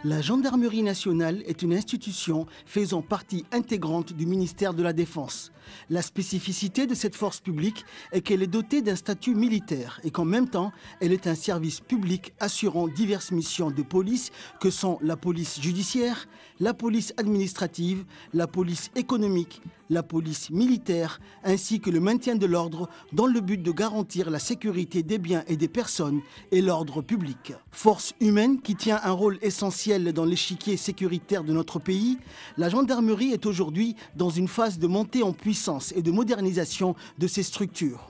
La gendarmerie nationale est une institution faisant partie intégrante du ministère de la Défense. La spécificité de cette force publique est qu'elle est dotée d'un statut militaire et qu'en même temps, elle est un service public assurant diverses missions de police que sont la police judiciaire, la police administrative, la police économique, la police militaire, ainsi que le maintien de l'ordre dans le but de garantir la sécurité des biens et des personnes et l'ordre public. Force humaine qui tient un rôle essentiel dans l'échiquier sécuritaire de notre pays, la gendarmerie est aujourd'hui dans une phase de montée en puissance et de modernisation de ses structures.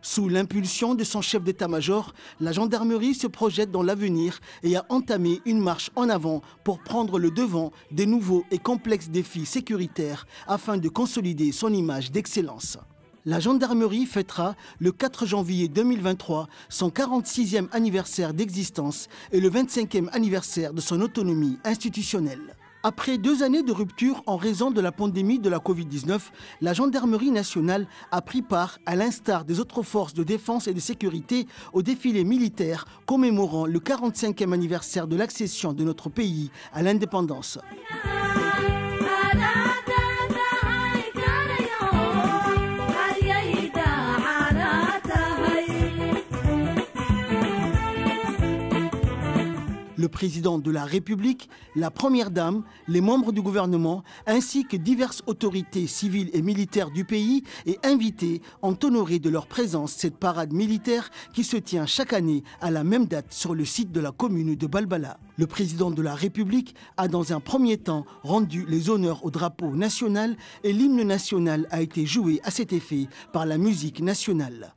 Sous l'impulsion de son chef d'état-major, la gendarmerie se projette dans l'avenir et a entamé une marche en avant pour prendre le devant des nouveaux et complexes défis sécuritaires afin de consolider son image d'excellence. La gendarmerie fêtera le 4 janvier 2023 son 46e anniversaire d'existence et le 25e anniversaire de son autonomie institutionnelle. Après 2 années de rupture en raison de la pandémie de la Covid-19, la gendarmerie nationale a pris part, à l'instar des autres forces de défense et de sécurité, au défilé militaire commémorant le 45e anniversaire de l'accession de notre pays à l'indépendance. Le président de la République, la première dame, les membres du gouvernement, ainsi que diverses autorités civiles et militaires du pays et invités ont honoré de leur présence cette parade militaire qui se tient chaque année à la même date sur le site de la commune de Balbala. Le président de la République a dans un premier temps rendu les honneurs au drapeau national et l'hymne national a été joué à cet effet par la musique nationale.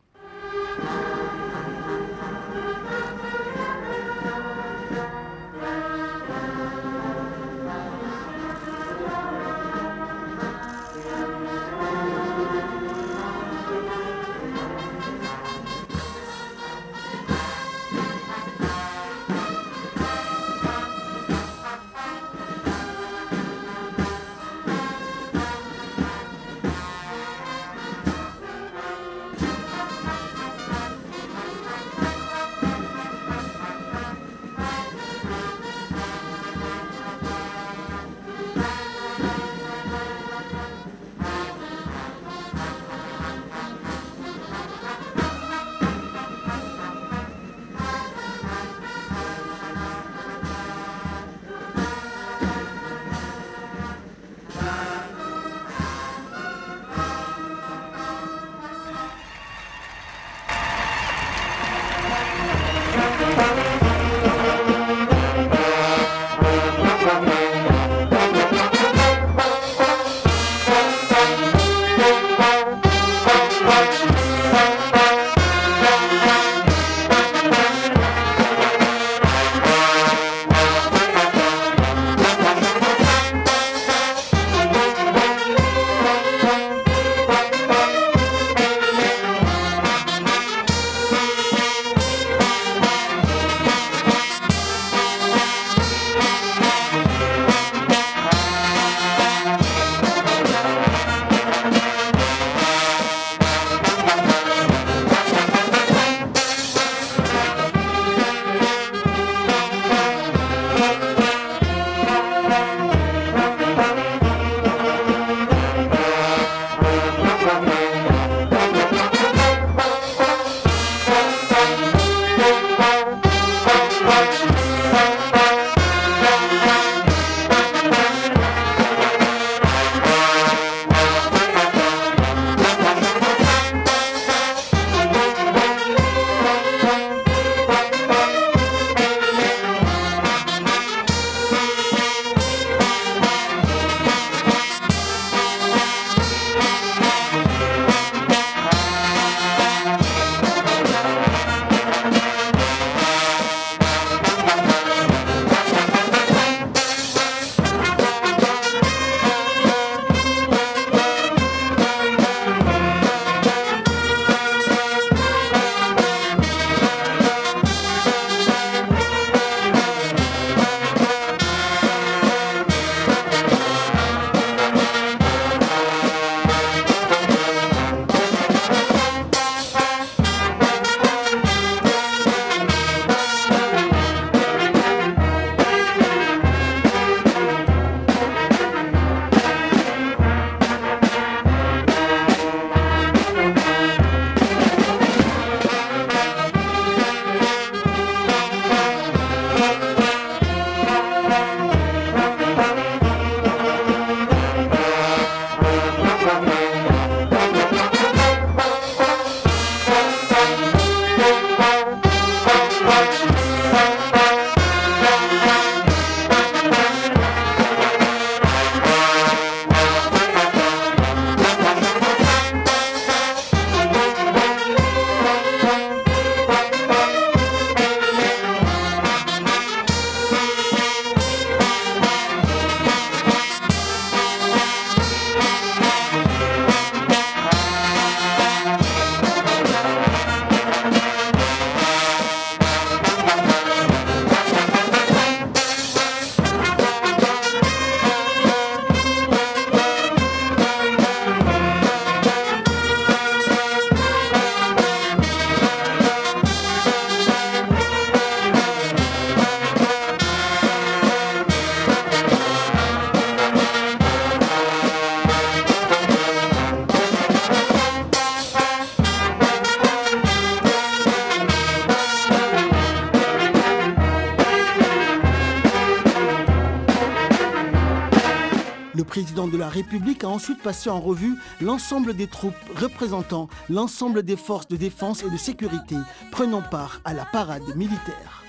Le président de la République a ensuite passé en revue l'ensemble des troupes représentant l'ensemble des forces de défense et de sécurité prenant part à la parade militaire.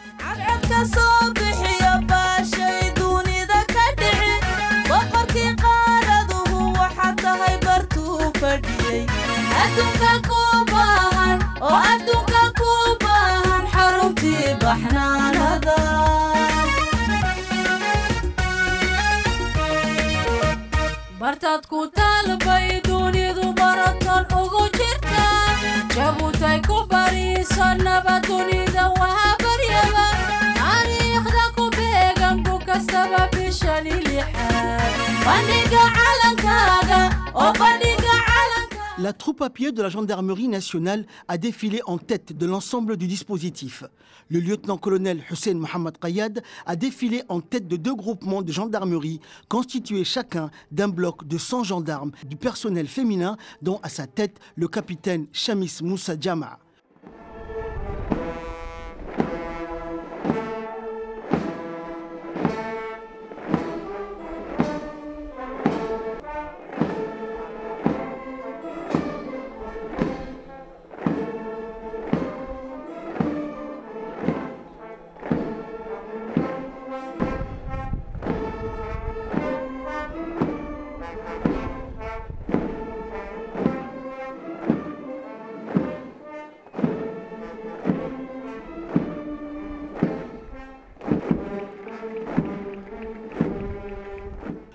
bartaad ku talbay dunidu baratan ugu jirta jabutay ku bariiso nabad dunida waa baryaba taariikhda ku beegan ku kastaba bishani lixaad bandhiga calankaaga oo bandhiga. La troupe à pied de la gendarmerie nationale a défilé en tête de l'ensemble du dispositif. Le lieutenant-colonel Hussein Mohamed Qayad a défilé en tête de 2 groupements de gendarmerie constitués chacun d'un bloc de 100 gendarmes du personnel féminin dont à sa tête le capitaine Chamis Moussa Jama.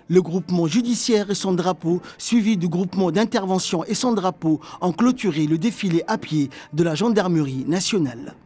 Le groupement judiciaire et son drapeau, suivi du groupement d'intervention et son drapeau, ont clôturé le défilé à pied de la gendarmerie nationale.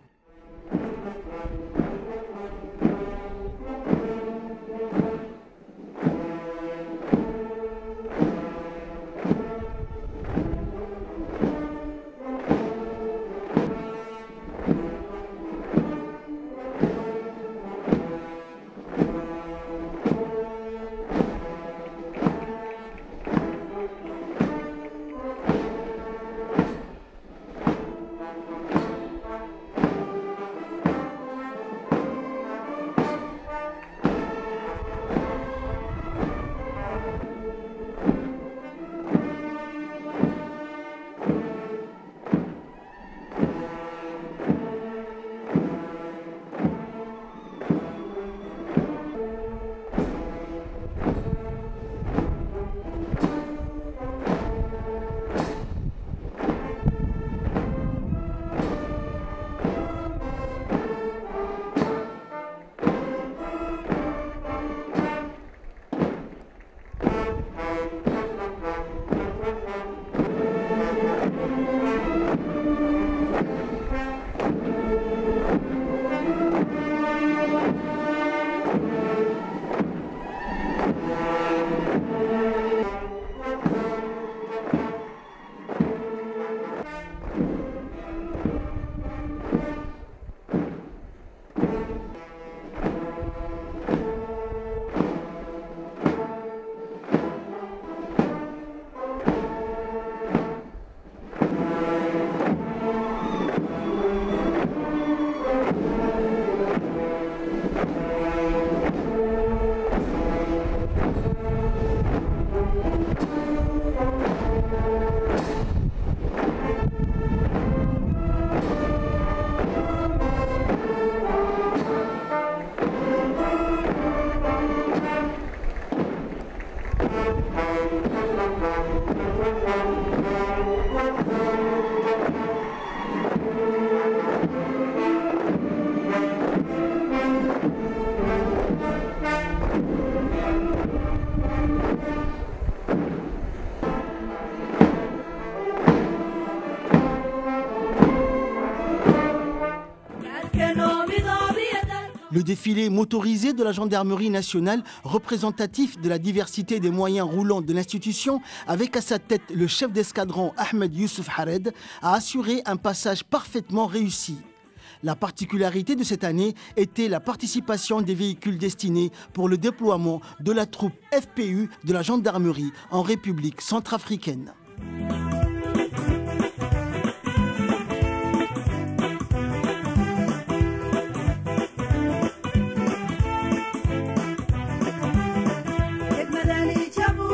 Le défilé motorisé de la gendarmerie nationale, représentatif de la diversité des moyens roulants de l'institution, avec à sa tête le chef d'escadron Ahmed Youssouf Hared, a assuré un passage parfaitement réussi. La particularité de cette année était la participation des véhicules destinés pour le déploiement de la troupe FPU de la gendarmerie en République centrafricaine. Chabu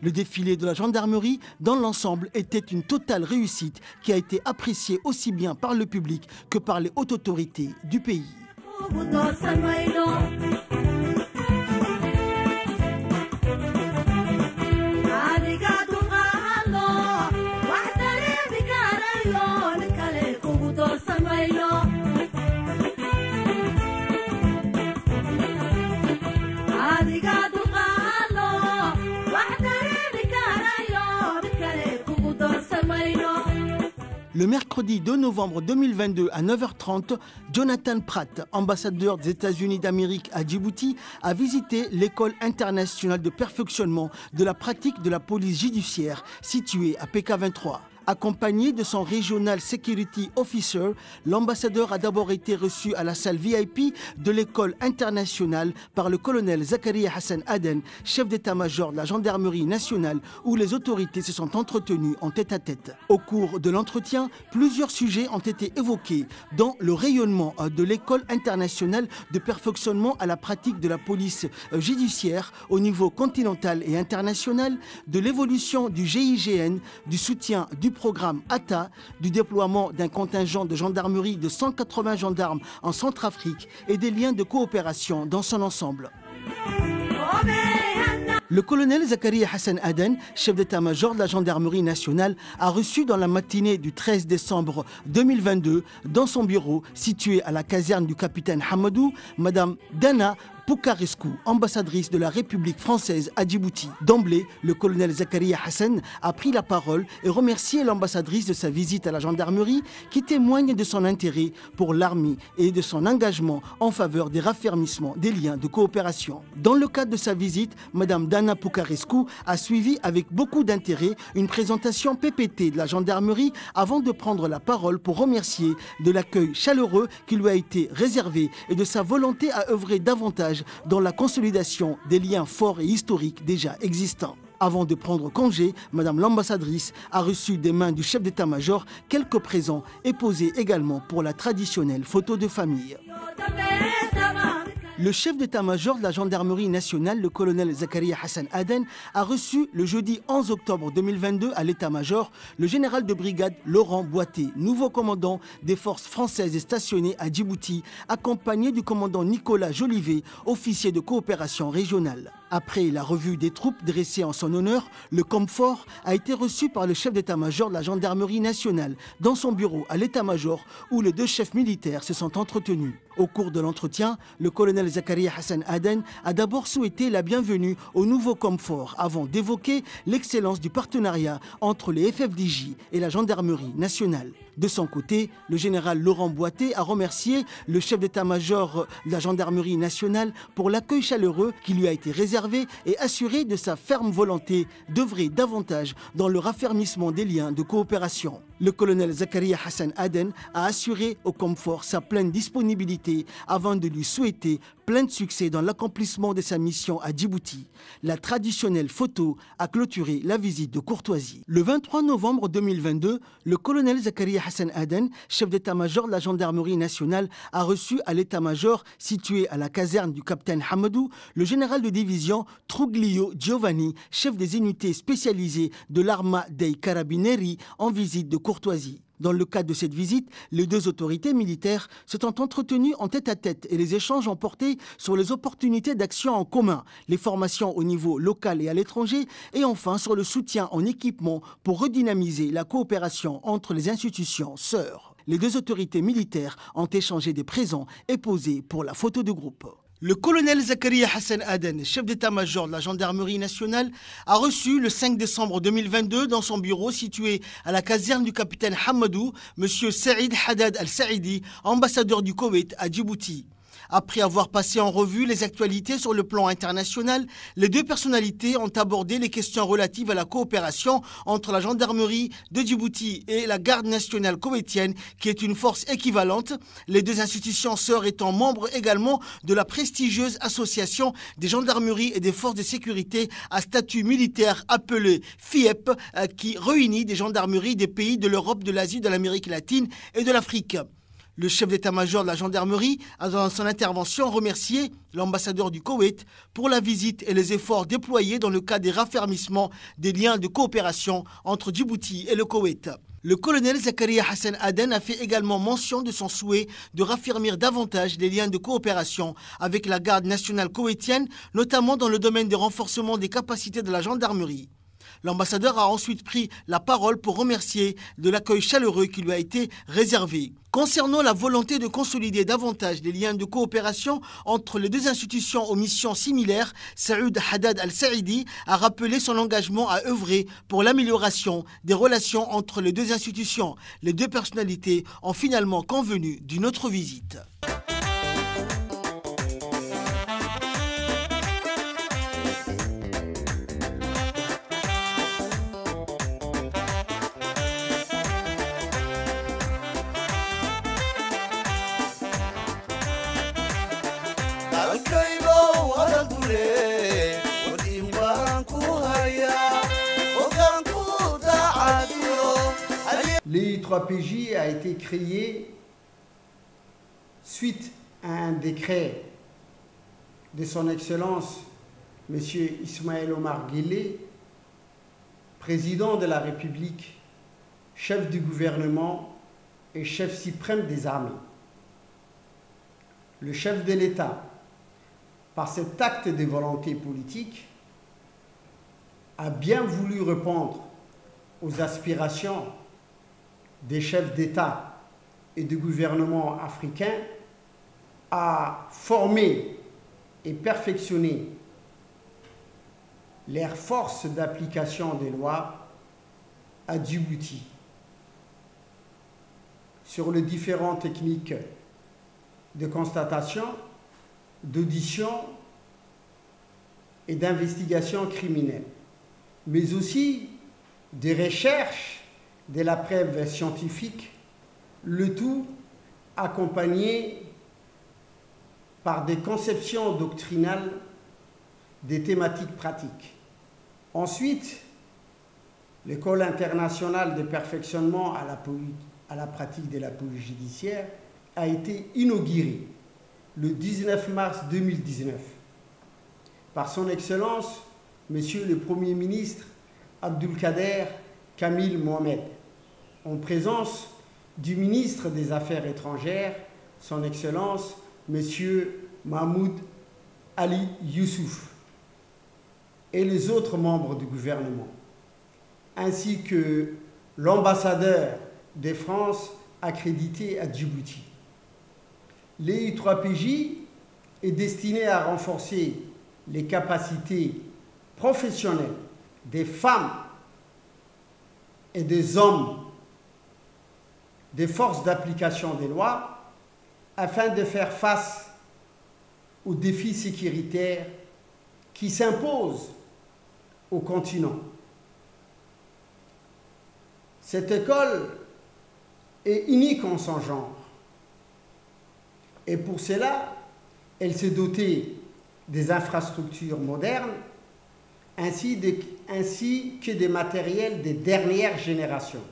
Le défilé de la gendarmerie, dans l'ensemble, était une totale réussite qui a été appréciée aussi bien par le public que par les hautes autorités du pays. Le mercredi 2 novembre 2022 à 9h30, Jonathan Pratt, ambassadeur des États-Unis d'Amérique à Djibouti, a visité l'école internationale de perfectionnement de la pratique de la police judiciaire située à PK23. Accompagné de son Regional Security Officer, l'ambassadeur a d'abord été reçu à la salle VIP de l'école internationale par le colonel Zakaria Hassan Aden, chef d'état-major de la gendarmerie nationale, où les autorités se sont entretenues en tête-à-tête. Au cours de l'entretien, plusieurs sujets ont été évoqués, dont le rayonnement de l'école internationale de perfectionnement à la pratique de la police judiciaire au niveau continental et international, de l'évolution du GIGN, du soutien du programme ATA, du déploiement d'un contingent de gendarmerie de 180 gendarmes en Centrafrique et des liens de coopération dans son ensemble. Le colonel Zakaria Hassan Aden, chef d'état-major de la gendarmerie nationale, a reçu dans la matinée du 13 décembre 2022, dans son bureau situé à la caserne du capitaine Hamadou, Madame Dana Poukarescu, ambassadrice de la République française à Djibouti. D'emblée, le colonel Zakaria Hassan a pris la parole et remercié l'ambassadrice de sa visite à la gendarmerie qui témoigne de son intérêt pour l'armée et de son engagement en faveur des raffermissements des liens de coopération. Dans le cadre de sa visite, Madame Dana Poukarescu a suivi avec beaucoup d'intérêt une présentation PPT de la gendarmerie avant de prendre la parole pour remercier de l'accueil chaleureux qui lui a été réservé et de sa volonté à œuvrer davantage dans la consolidation des liens forts et historiques déjà existants. Avant de prendre congé, Madame l'ambassadrice a reçu des mains du chef d'état-major quelques présents et posé également pour la traditionnelle photo de famille. Le chef d'état-major de la gendarmerie nationale, le colonel Zakaria Hassan Aden, a reçu le jeudi 11 octobre 2022 à l'état-major le général de brigade Laurent Boité, nouveau commandant des forces françaises stationnées à Djibouti, accompagné du commandant Nicolas Jolivet, officier de coopération régionale. Après la revue des troupes dressée en son honneur, le COMFOR a été reçu par le chef d'état-major de la gendarmerie nationale dans son bureau à l'état-major où les deux chefs militaires se sont entretenus. Au cours de l'entretien, le colonel Zakaria Hassan Aden a d'abord souhaité la bienvenue au nouveau COMFOR avant d'évoquer l'excellence du partenariat entre les FFDJ et la gendarmerie nationale. De son côté, le général Laurent Boité a remercié le chef d'état-major de la gendarmerie nationale pour l'accueil chaleureux qui lui a été réservé et assuré de sa ferme volonté d'œuvrer davantage dans le raffermissement des liens de coopération. Le colonel Zakaria Hassan Aden a assuré au COMFOR sa pleine disponibilité avant de lui souhaiter plein de succès dans l'accomplissement de sa mission à Djibouti. La traditionnelle photo a clôturé la visite de courtoisie. Le 23 novembre 2022, le colonel Zakaria Hassan Aden, chef d'état-major de la gendarmerie nationale, a reçu à l'état-major situé à la caserne du capitaine Hamadou le général de division Truglio Giovanni, chef des unités spécialisées de l'Arma dei Carabinieri, en visite de courtoisie. Dans le cadre de cette visite, les deux autorités militaires se sont entretenues en tête-à-tête et les échanges ont porté sur les opportunités d'action en commun, les formations au niveau local et à l'étranger et enfin sur le soutien en équipement pour redynamiser la coopération entre les institutions sœurs. Les deux autorités militaires ont échangé des présents et posé pour la photo de groupe. Le colonel Zakaria Hassan Aden, chef d'état-major de la gendarmerie nationale, a reçu le 5 décembre 2022 dans son bureau situé à la caserne du capitaine Hamadou, M. Saïd Haddad Al-Saïdi, ambassadeur du Koweït à Djibouti. Après avoir passé en revue les actualités sur le plan international, les deux personnalités ont abordé les questions relatives à la coopération entre la gendarmerie de Djibouti et la garde nationale koweïtienne, qui est une force équivalente, les deux institutions sœurs étant membres également de la prestigieuse association des gendarmeries et des forces de sécurité à statut militaire appelée FIEP, qui réunit des gendarmeries des pays de l'Europe, de l'Asie, de l'Amérique latine et de l'Afrique. Le chef d'état-major de la gendarmerie a dans son intervention remercié l'ambassadeur du Koweït pour la visite et les efforts déployés dans le cadre des raffermissements des liens de coopération entre Djibouti et le Koweït. Le colonel Zakaria Hassan Aden a fait également mention de son souhait de raffermir davantage les liens de coopération avec la garde nationale koweïtienne, notamment dans le domaine du renforcement des capacités de la gendarmerie. L'ambassadeur a ensuite pris la parole pour remercier de l'accueil chaleureux qui lui a été réservé. Concernant la volonté de consolider davantage les liens de coopération entre les deux institutions aux missions similaires, Saïd Haddad Al-Saïdi a rappelé son engagement à œuvrer pour l'amélioration des relations entre les deux institutions. Les deux personnalités ont finalement convenu d'une autre visite. L'I3PJ a été créé suite à un décret de son Excellence M. Ismaël Omar Guelleh, président de la République, chef du gouvernement et chef suprême des armées. Le chef de l'État, par cet acte de volonté politique, a bien voulu répondre aux aspirations des chefs d'État et de gouvernement africains à former et perfectionner leurs forces d'application des lois à Djibouti sur les différentes techniques de constatation, d'audition et d'investigation criminelle, mais aussi des recherches de la preuve scientifique, le tout accompagné par des conceptions doctrinales des thématiques pratiques. Ensuite, l'École internationale de perfectionnement à la pratique de la police judiciaire a été inaugurée le 19 mars 2019 par son Excellence, Monsieur le Premier ministre Abdulkader Kamil Mohamed, en présence du ministre des Affaires étrangères, son Excellence, Monsieur Mahmoud Ali Youssouf. et les autres membres du gouvernement, ainsi que l'ambassadeur de France accrédité à Djibouti. L'EI3PJ est destiné à renforcer les capacités professionnelles des femmes et des hommes des forces d'application des lois afin de faire face aux défis sécuritaires qui s'imposent au continent. Cette école est unique en son genre et pour cela, elle s'est dotée des infrastructures modernes ainsi que des matériels des dernières générations.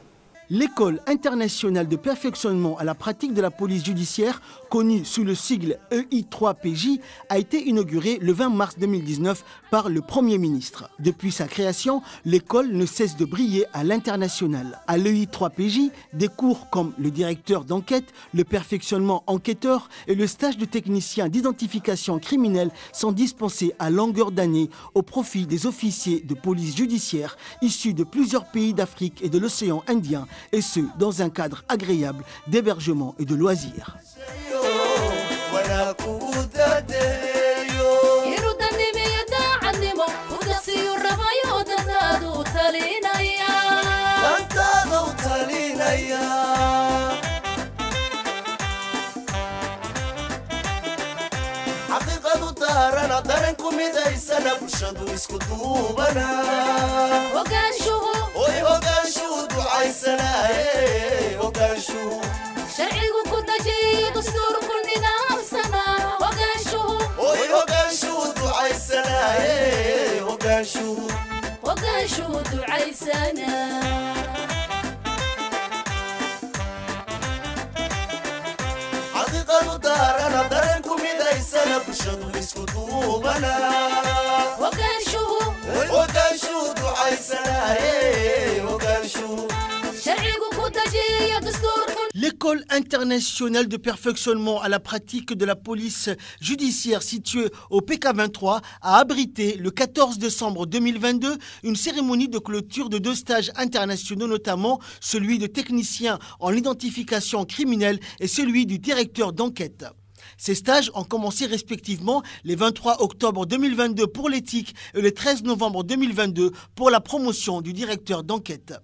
L'École internationale de perfectionnement à la pratique de la police judiciaire, connue sous le sigle EI3PJ, a été inaugurée le 20 mars 2019 par le Premier ministre. Depuis sa création, l'école ne cesse de briller à l'international. À l'EI3PJ, des cours comme le directeur d'enquête, le perfectionnement enquêteur et le stage de technicien d'identification criminelle sont dispensés à longueur d'année au profit des officiers de police judiciaire issus de plusieurs pays d'Afrique et de l'océan Indien, et ce, dans un cadre agréable d'hébergement et de loisirs. L'école internationale de perfectionnement à la pratique de la police judiciaire située au PK23 a abrité le 14 décembre 2022 une cérémonie de clôture de 2 stages internationaux, notamment celui de technicien en identification criminelle et celui du directeur d'enquête. Ces stages ont commencé respectivement les 23 octobre 2022 pour l'éthique et le 13 novembre 2022 pour la promotion du directeur d'enquête.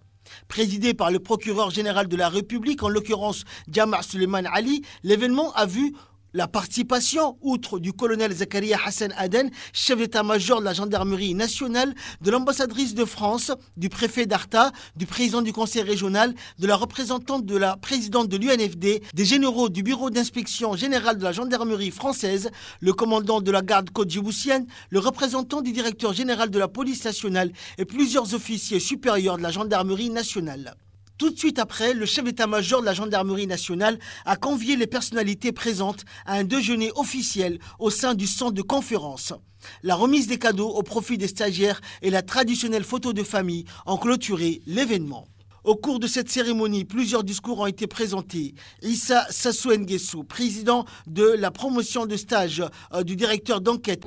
Présidé par le procureur général de la République, en l'occurrence Jama' Suleiman Ali, l'événement a vu la participation, outre du colonel Zakaria Hassan Aden, chef d'état-major de la gendarmerie nationale, de l'ambassadrice de France, du préfet d'Arta, du président du conseil régional, de la représentante de la présidente de l'UNFD, des généraux du bureau d'inspection générale de la gendarmerie française, le commandant de la garde côte djiboutienne, le représentant du directeur général de la police nationale et plusieurs officiers supérieurs de la gendarmerie nationale. Tout de suite après, le chef d'état-major de la gendarmerie nationale a convié les personnalités présentes à un déjeuner officiel au sein du centre de conférence. La remise des cadeaux au profit des stagiaires et la traditionnelle photo de famille ont clôturé l'événement. Au cours de cette cérémonie, plusieurs discours ont été présentés. Issa Sassou Nguessou, président de la promotion de stage du directeur d'enquête.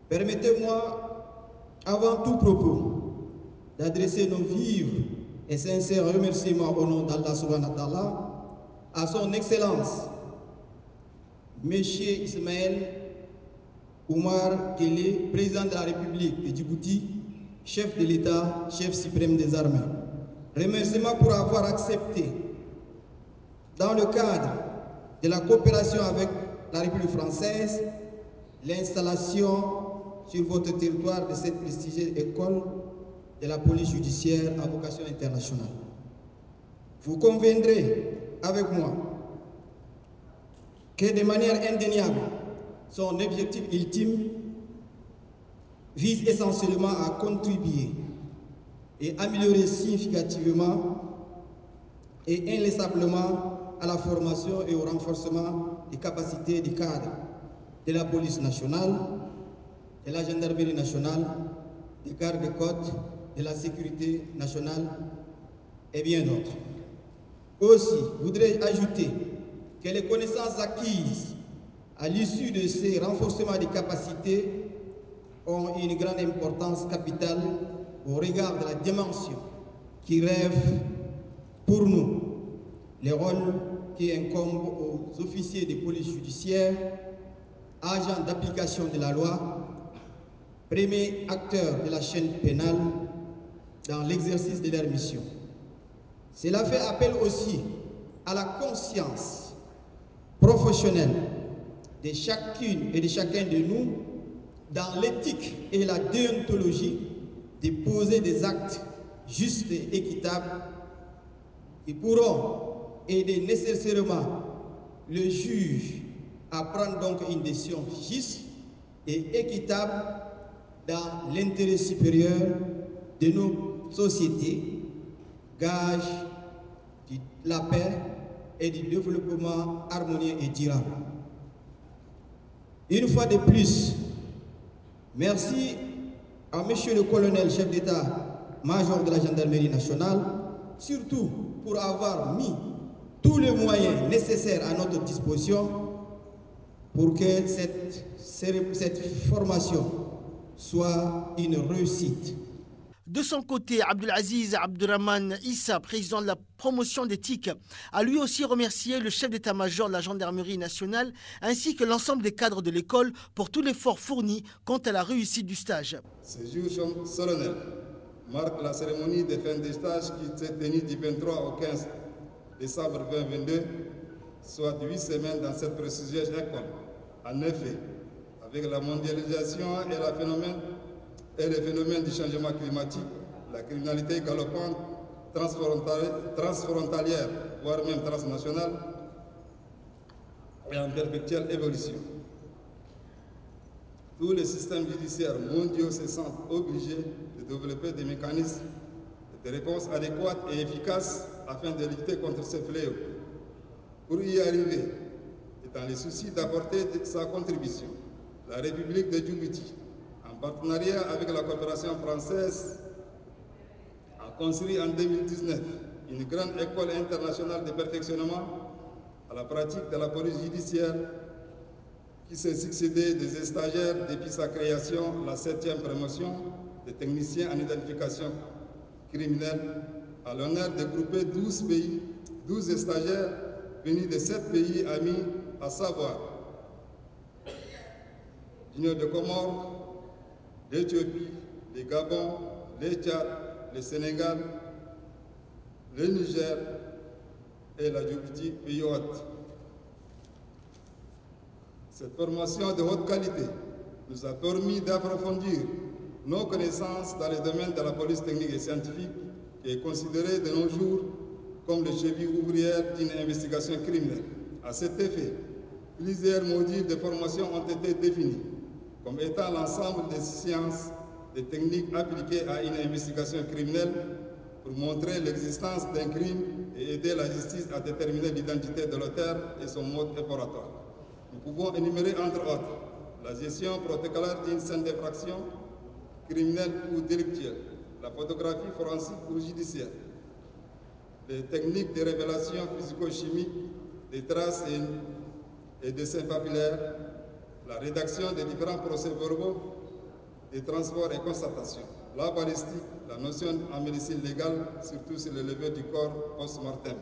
Permettez-moi, avant tout propos, d'adresser nos vifs et sincères remerciements au nom d'Allah subhanahu wa ta'ala à son Excellence, M. Ismaël Omar Guelleh, président de la République de Djibouti, chef de l'État, chef suprême des armées. Remerciements pour avoir accepté, dans le cadre de la coopération avec la République française, l'installation sur votre territoire de cette prestigieuse école de la police judiciaire à vocation internationale. Vous conviendrez avec moi que de manière indéniable, son objectif ultime vise essentiellement à contribuer et améliorer significativement et inlaissablement à la formation et au renforcement des capacités des cadres de la police nationale, de la gendarmerie nationale, des gardes-côtes, de la sécurité nationale et bien d'autres. Aussi, voudrais-je ajouter que les connaissances acquises à l'issue de ces renforcements des capacités ont une grande importance capitale au regard de la dimension qui rêve pour nous les rôles qui incombent aux officiers de police judiciaire, agents d'application de la loi, premiers acteurs de la chaîne pénale dans l'exercice de leur mission. Cela fait appel aussi à la conscience professionnelle de chacune et de chacun de nous dans l'éthique et la déontologie de poser des actes justes et équitables qui pourront aider nécessairement le juge à prendre donc une décision juste et équitable dans l'intérêt supérieur de nos sociétés, gage de la paix et du développement harmonieux et durable. Une fois de plus, merci à Monsieur le colonel chef d'État-major de la gendarmerie nationale, surtout pour avoir mis tous les moyens nécessaires à notre disposition pour que cette formation soit une réussite. De son côté, Abdelaziz Abdurrahman Issa, président de la promotion d'éthique, a lui aussi remercié le chef d'état-major de la gendarmerie nationale ainsi que l'ensemble des cadres de l'école pour tout l'effort fourni quant à la réussite du stage. Ce jour solennel marque la cérémonie de fin de stage qui s'est tenue du 23 au 15 décembre 2022, soit 8 semaines dans cette prestigieuse école. En effet, avec la mondialisation et le phénomène du changement climatique, la criminalité galopante, transfrontalière, voire même transnationale, est en perpétuelle évolution. Tous les systèmes judiciaires mondiaux se sentent obligés de développer des mécanismes de réponse adéquates et efficaces afin de lutter contre ces fléaux. Pour y arriver, et dans le souci d'apporter sa contribution, la République de Djibouti, en partenariat avec la coopération française, a construit en 2019 une grande école internationale de perfectionnement à la pratique de la police judiciaire qui s'est succédé des stagiaires depuis sa création, la 7e promotion des techniciens en identification criminelle, à l'honneur de grouper 12 stagiaires venus de 7 pays amis, à savoir l'Union de Comores, l'Éthiopie, le Gabon, le Tchad, le Sénégal, le Niger et la Djibouti, pays hôte. Cette formation de haute qualité nous a permis d'approfondir nos connaissances dans le domaine de la police technique et scientifique, qui est considérée de nos jours comme le cheville ouvrière d'une investigation criminelle. À cet effet, plusieurs modules de formation ont été définis comme étant l'ensemble des sciences, des techniques appliquées à une investigation criminelle pour montrer l'existence d'un crime et aider la justice à déterminer l'identité de l'auteur et son mode opératoire. Nous pouvons énumérer entre autres la gestion protocolaire d'une scène d'infraction criminelle ou délictuelle, la photographie forensique ou judiciaire, les techniques de révélation physico-chimique des traces et dessins papillaires, la rédaction des différents procès-verbaux, des transports et constatations, la balistique, la notion en médecine légale, surtout sur le levé du corps post-mortem.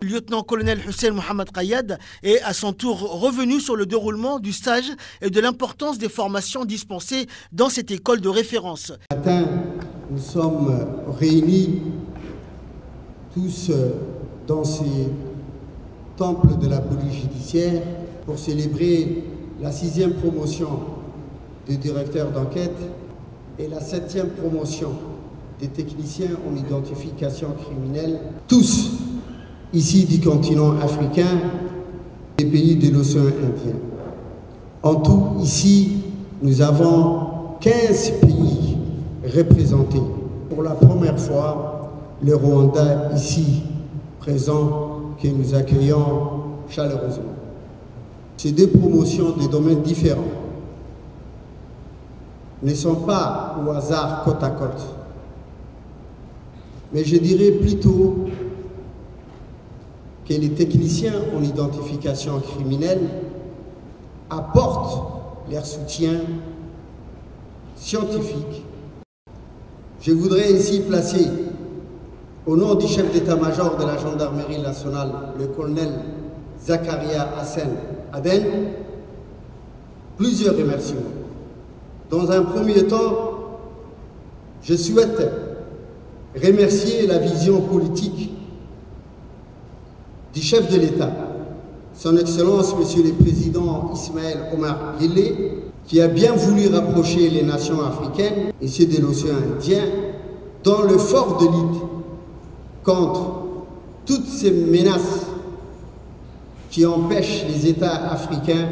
Le lieutenant-colonel Hussein Mohamed Kayad est à son tour revenu sur le déroulement du stage et de l'importance des formations dispensées dans cette école de référence. Ce matin, nous sommes réunis tous dans ces temples de la police judiciaire pour célébrer la 6e promotion des directeurs d'enquête et la 7e promotion des techniciens en identification criminelle, tous ici du continent africain, des pays de l'océan Indien. En tout, ici, nous avons 15 pays représentés. Pour la première fois, le Rwanda ici présent, que nous accueillons chaleureusement. Ces deux promotions de domaines différents ne sont pas au hasard côte à côte, mais je dirais plutôt que les techniciens en identification criminelle apportent leur soutien scientifiques. Je voudrais ici placer, au nom du chef d'état-major de la gendarmerie nationale, le colonel Zakaria Hassan Aden, plusieurs remerciements. Dans un premier temps, je souhaite remercier la vision politique du chef de l'État, son Excellence, Monsieur le Président Ismaël Omar Guelleh, qui a bien voulu rapprocher les nations africaines et ceux de l'océan Indien dans le fort de lutte contre toutes ces menaces qui empêchent les États africains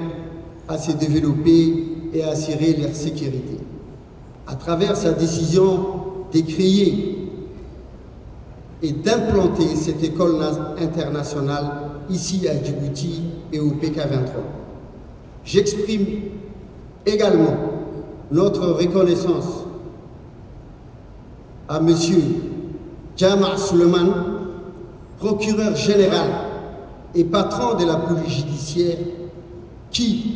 à se développer et à assurer leur sécurité. À travers sa décision de créer et d'implanter cette école internationale ici à Djibouti et au PK23. J'exprime également notre reconnaissance à M. Jama' Suleiman, procureur général et patron de la police judiciaire, qui,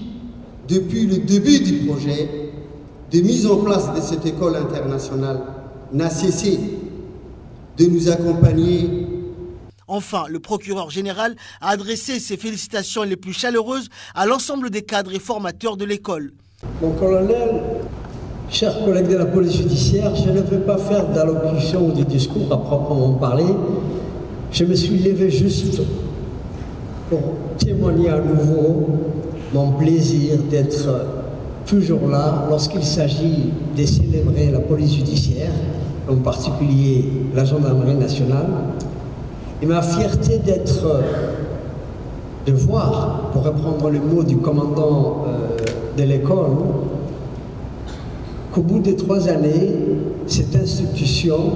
depuis le début du projet de mise en place de cette école internationale, n'a cessé de nous accompagner. Enfin, le procureur général a adressé ses félicitations les plus chaleureuses à l'ensemble des cadres et formateurs de l'école. Mon colonel, chers collègues de la police judiciaire, je ne vais pas faire d'allocution ou de discours à proprement parler. Je me suis levé juste pour témoigner à nouveau mon plaisir d'être toujours là lorsqu'il s'agit de célébrer la police judiciaire, en particulier la gendarmerie nationale, et ma fierté de voir, pour reprendre le mot du commandant de l'école, qu'au bout de 3 années, cette institution,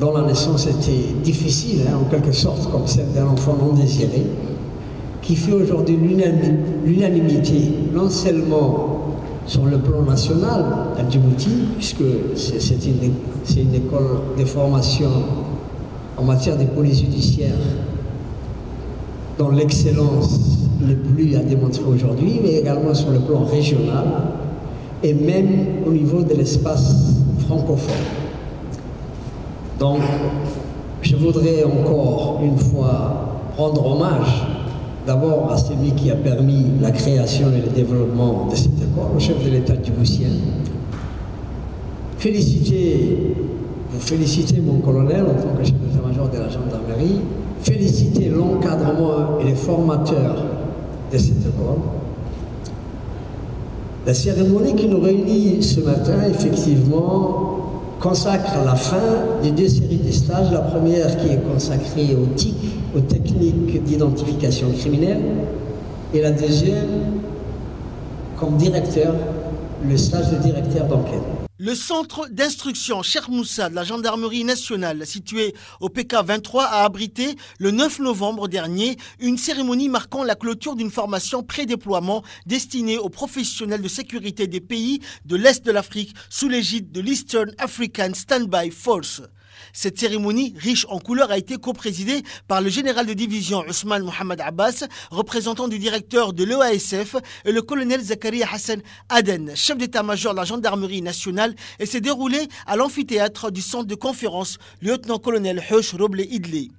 dont la naissance était difficile, en quelque sorte, comme celle d'un enfant non désiré, qui fait aujourd'hui l'unanimité, non seulement sur le plan national à Djibouti, puisque c'est une école de formation en matière de police judiciaire dont l'excellence n'est plus à démontrer aujourd'hui, mais également sur le plan régional et même au niveau de l'espace francophone. Donc, je voudrais encore une fois rendre hommage d'abord à celui qui a permis la création et le développement de cette école, au chef de l'État djiboutien. Vous féliciter mon colonel en tant que chef d'état-major de la gendarmerie, féliciter l'encadrement et les formateurs de cette école. La cérémonie qui nous réunit ce matin, effectivement, consacre la fin des 2 séries de stages. La première qui est consacrée aux TIC, aux techniques d'identification criminelle, et la deuxième comme directeur, le stage de directeur d'enquête. Le centre d'instruction Cheikh Moussa de la gendarmerie nationale, situé au PK23, a abrité le 9 novembre dernier une cérémonie marquant la clôture d'une formation pré-déploiement destinée aux professionnels de sécurité des pays de l'Est de l'Afrique sous l'égide de l'Eastern African Standby Force. Cette cérémonie, riche en couleurs, a été coprésidée par le général de division Ousmane Mohamed Abbas, représentant du directeur de l'EASF, et le colonel Zakaria Hassan Aden, chef d'état-major de la gendarmerie nationale, et s'est déroulée à l'amphithéâtre du centre de conférence lieutenant-colonel Hush Roble Idli.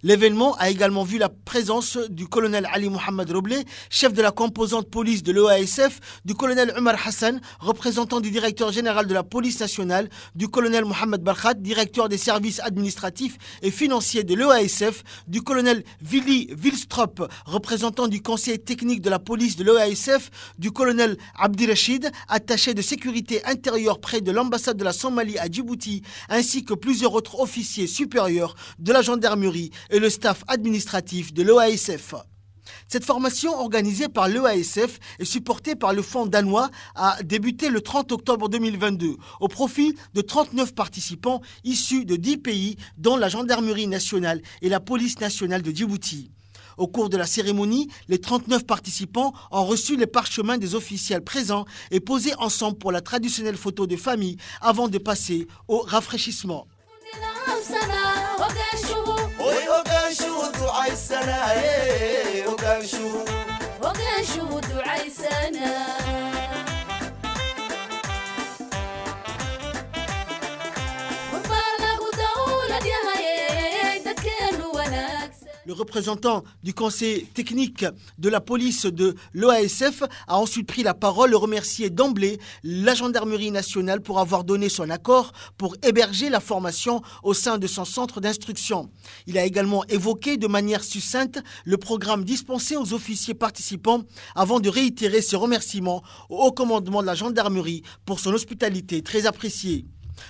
L'événement a également vu la présence du colonel Ali Mohamed Roble, chef de la composante police de l'EASF, du colonel Omar Hassan, représentant du directeur général de la police nationale, du colonel Mohamed Barkhat, directeur des services administratifs et financiers de l'EASF, du colonel Willy Wilstrop, représentant du conseil technique de la police de l'EASF, du colonel Abdi Rachid, attaché de sécurité intérieure près de l'ambassade de la Somalie à Djibouti, ainsi que plusieurs autres officiers supérieurs de la gendarmerie et le staff administratif de l'EASF. Cette formation organisée par l'EASF et supportée par le fonds danois a débuté le 30 octobre 2022 au profit de 39 participants issus de 10 pays dont la gendarmerie nationale et la police nationale de Djibouti. Au cours de la cérémonie, les 39 participants ont reçu les parchemins des officiels présents et posé ensemble pour la traditionnelle photo de famille avant de passer au rafraîchissement. Le représentant du conseil technique de la police de l'OASF a ensuite pris la parole et remercié d'emblée la gendarmerie nationale pour avoir donné son accord pour héberger la formation au sein de son centre d'instruction. Il a également évoqué de manière succincte le programme dispensé aux officiers participants avant de réitérer ses remerciements au haut commandement de la gendarmerie pour son hospitalité très appréciée.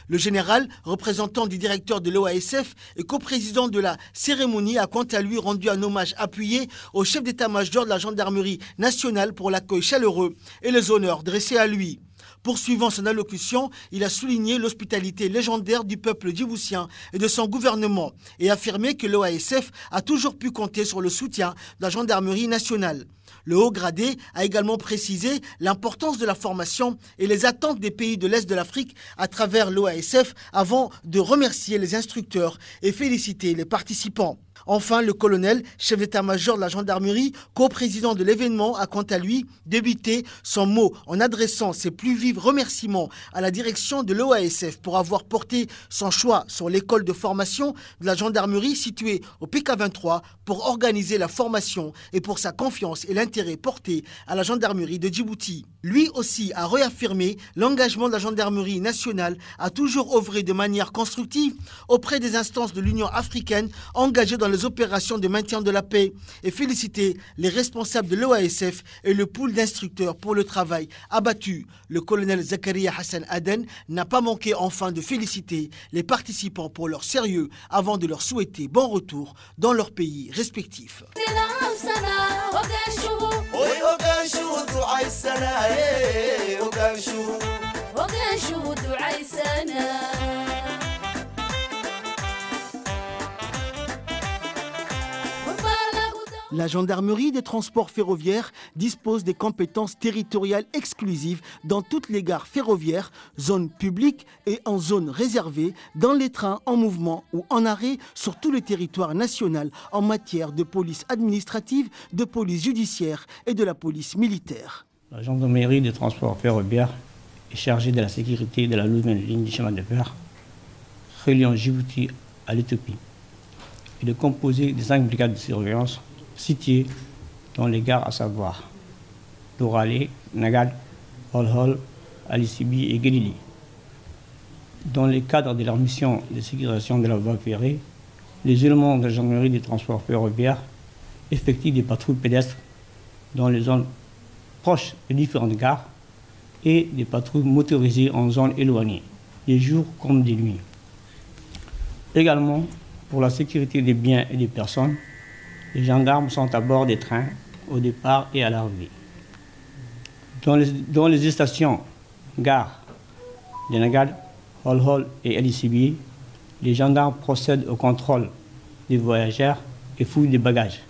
Le général, représentant du directeur de l'OASF et coprésident de la cérémonie, a quant à lui rendu un hommage appuyé au chef d'état-major de la gendarmerie nationale pour l'accueil chaleureux et les honneurs dressés à lui. Poursuivant son allocution, il a souligné l'hospitalité légendaire du peuple djiboutien et de son gouvernement et affirmé que l'OASF a toujours pu compter sur le soutien de la gendarmerie nationale. Le haut gradé a également précisé l'importance de la formation et les attentes des pays de l'Est de l'Afrique à travers l'OASF avant de remercier les instructeurs et féliciter les participants. Enfin, le colonel, chef d'état-major de la gendarmerie, coprésident de l'événement, a quant à lui débuté son mot en adressant ses plus vifs remerciements à la direction de l'OASF pour avoir porté son choix sur l'école de formation de la gendarmerie située au PK23 pour organiser la formation et pour sa confiance et l'intérêt porté à la gendarmerie de Djibouti. Lui aussi a réaffirmé l'engagement de la gendarmerie nationale à toujours œuvrer de manière constructive auprès des instances de l'Union africaine engagées dans les opérations de maintien de la paix et féliciter les responsables de l'OASF et le pool d'instructeurs pour le travail abattu. Le colonel Zakaria Hassan Aden n'a pas manqué enfin de féliciter les participants pour leur sérieux avant de leur souhaiter bon retour dans leur pays respectifs. La gendarmerie des transports ferroviaires dispose des compétences territoriales exclusives dans toutes les gares ferroviaires, zones publiques et en zones réservées, dans les trains en mouvement ou en arrêt sur tout le territoire national en matière de police administrative, de police judiciaire et de la police militaire. La gendarmerie des transports ferroviaires est chargée de la sécurité de la nouvelle ligne du chemin de fer reliant Djibouti à l'Éthiopie. Il est composé de 5 brigades de surveillance situées dans les gares à savoir Doralé, Nagad, Hol-Hol, Ali-Sibi et Guelili. Dans le cadre de leur mission de sécurisation de la voie ferrée, les éléments de la gendarmerie des transports ferroviaires effectuent des patrouilles pédestres dans les zones proches des différentes gares et des patrouilles motorisées en zones éloignées, des jours comme des nuits. Également, pour la sécurité des biens et des personnes, les gendarmes sont à bord des trains au départ et à l'arrivée. Dans les stations, gares de Nagad, Hol-Hol et Ali-Sibi, les gendarmes procèdent au contrôle des voyageurs et fouillent des bagages.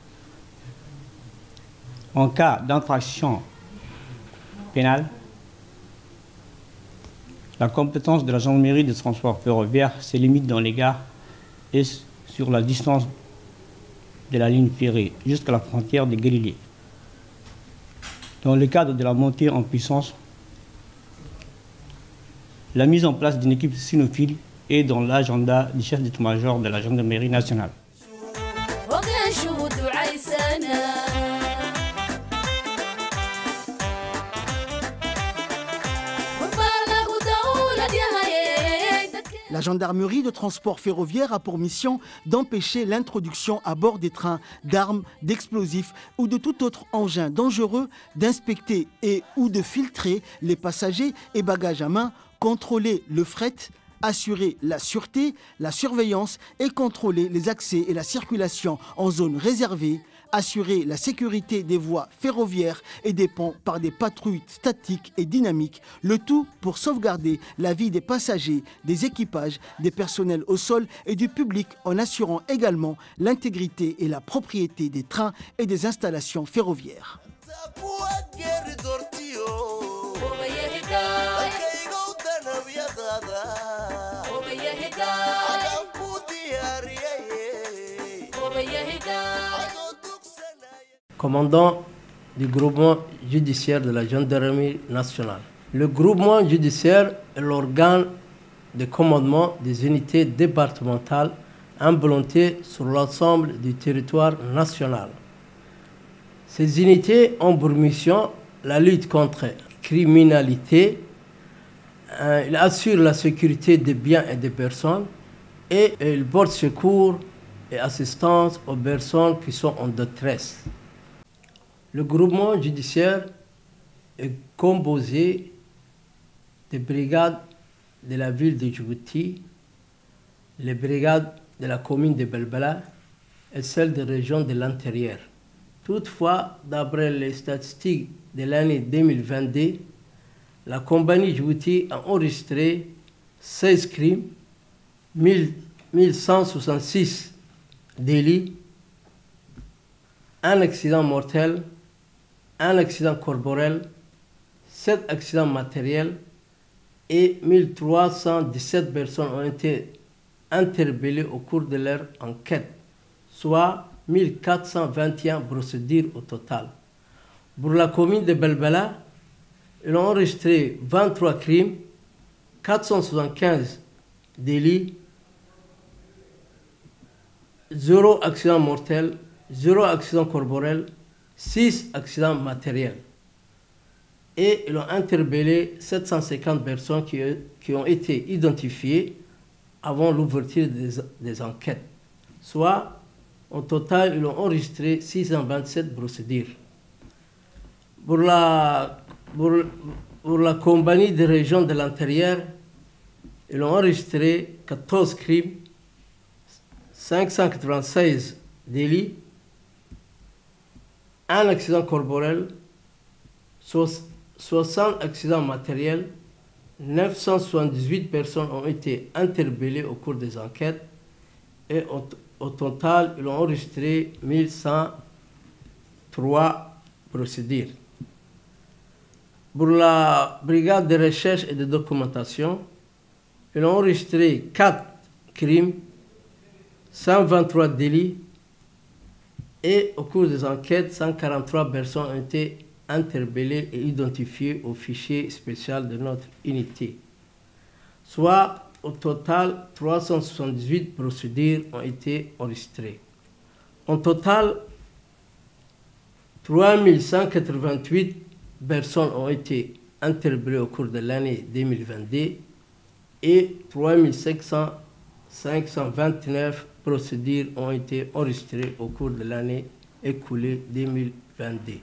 En cas d'infraction pénale, la compétence de la gendarmerie des transports ferroviaires se limite dans les gares et sur la distance de la ligne ferrée jusqu'à la frontière de Guelili. Dans le cadre de la montée en puissance, la mise en place d'une équipe cynophile est dans l'agenda du chef d'état-major de la gendarmerie nationale. La gendarmerie de transport ferroviaire a pour mission d'empêcher l'introduction à bord des trains d'armes, d'explosifs ou de tout autre engin dangereux, d'inspecter et ou de filtrer les passagers et bagages à main, contrôler le fret, assurer la sûreté, la surveillance et contrôler les accès et la circulation en zone réservée, assurer la sécurité des voies ferroviaires et des ponts par des patrouilles statiques et dynamiques, le tout pour sauvegarder la vie des passagers, des équipages, des personnels au sol et du public en assurant également l'intégrité et la propriété des trains et des installations ferroviaires. Commandant du groupement judiciaire de la gendarmerie nationale. Le groupement judiciaire est l'organe de commandement des unités départementales implantés sur l'ensemble du territoire national. Ces unités ont pour mission la lutte contre la criminalité, ils assurent la sécurité des biens et des personnes et ils portent secours et assistance aux personnes qui sont en détresse. Le groupement judiciaire est composé des brigades de la ville de Djibouti, les brigades de la commune de Belbela et celles des régions de l'intérieur. Toutefois, d'après les statistiques de l'année 2022, la compagnie Djibouti a enregistré 16 crimes, 1166 délits, un accident mortel, un accident corporel, 7 accidents matériels et 1317 personnes ont été interpellées au cours de leur enquête, soit 1421 procédures au total. Pour la commune de Belbela, ils ont enregistré 23 crimes, 475 délits, 0 accident mortel, 0 accident corporel, 6 accidents matériels. Et ils ont interpellé 750 personnes qui ont été identifiées avant l'ouverture des enquêtes. Soit, au total, ils ont enregistré 627 procédures. Pour la compagnie des régions de l'intérieur, ils ont enregistré 14 crimes, 596 délits, un accident corporel, 60 accidents matériels, 978 personnes ont été interpellées au cours des enquêtes et au total, ils ont enregistré 1103 procédures. Pour la brigade de recherche et de documentation, ils ont enregistré 4 crimes, 123 délits et au cours des enquêtes, 143 personnes ont été interpellées et identifiées au fichier spécial de notre unité. Soit au total, 378 procédures ont été enregistrées. En total, 3188 personnes ont été interpellées au cours de l'année 2022 et 3529 procédures ont été enregistrées au cours de l'année écoulée 2022.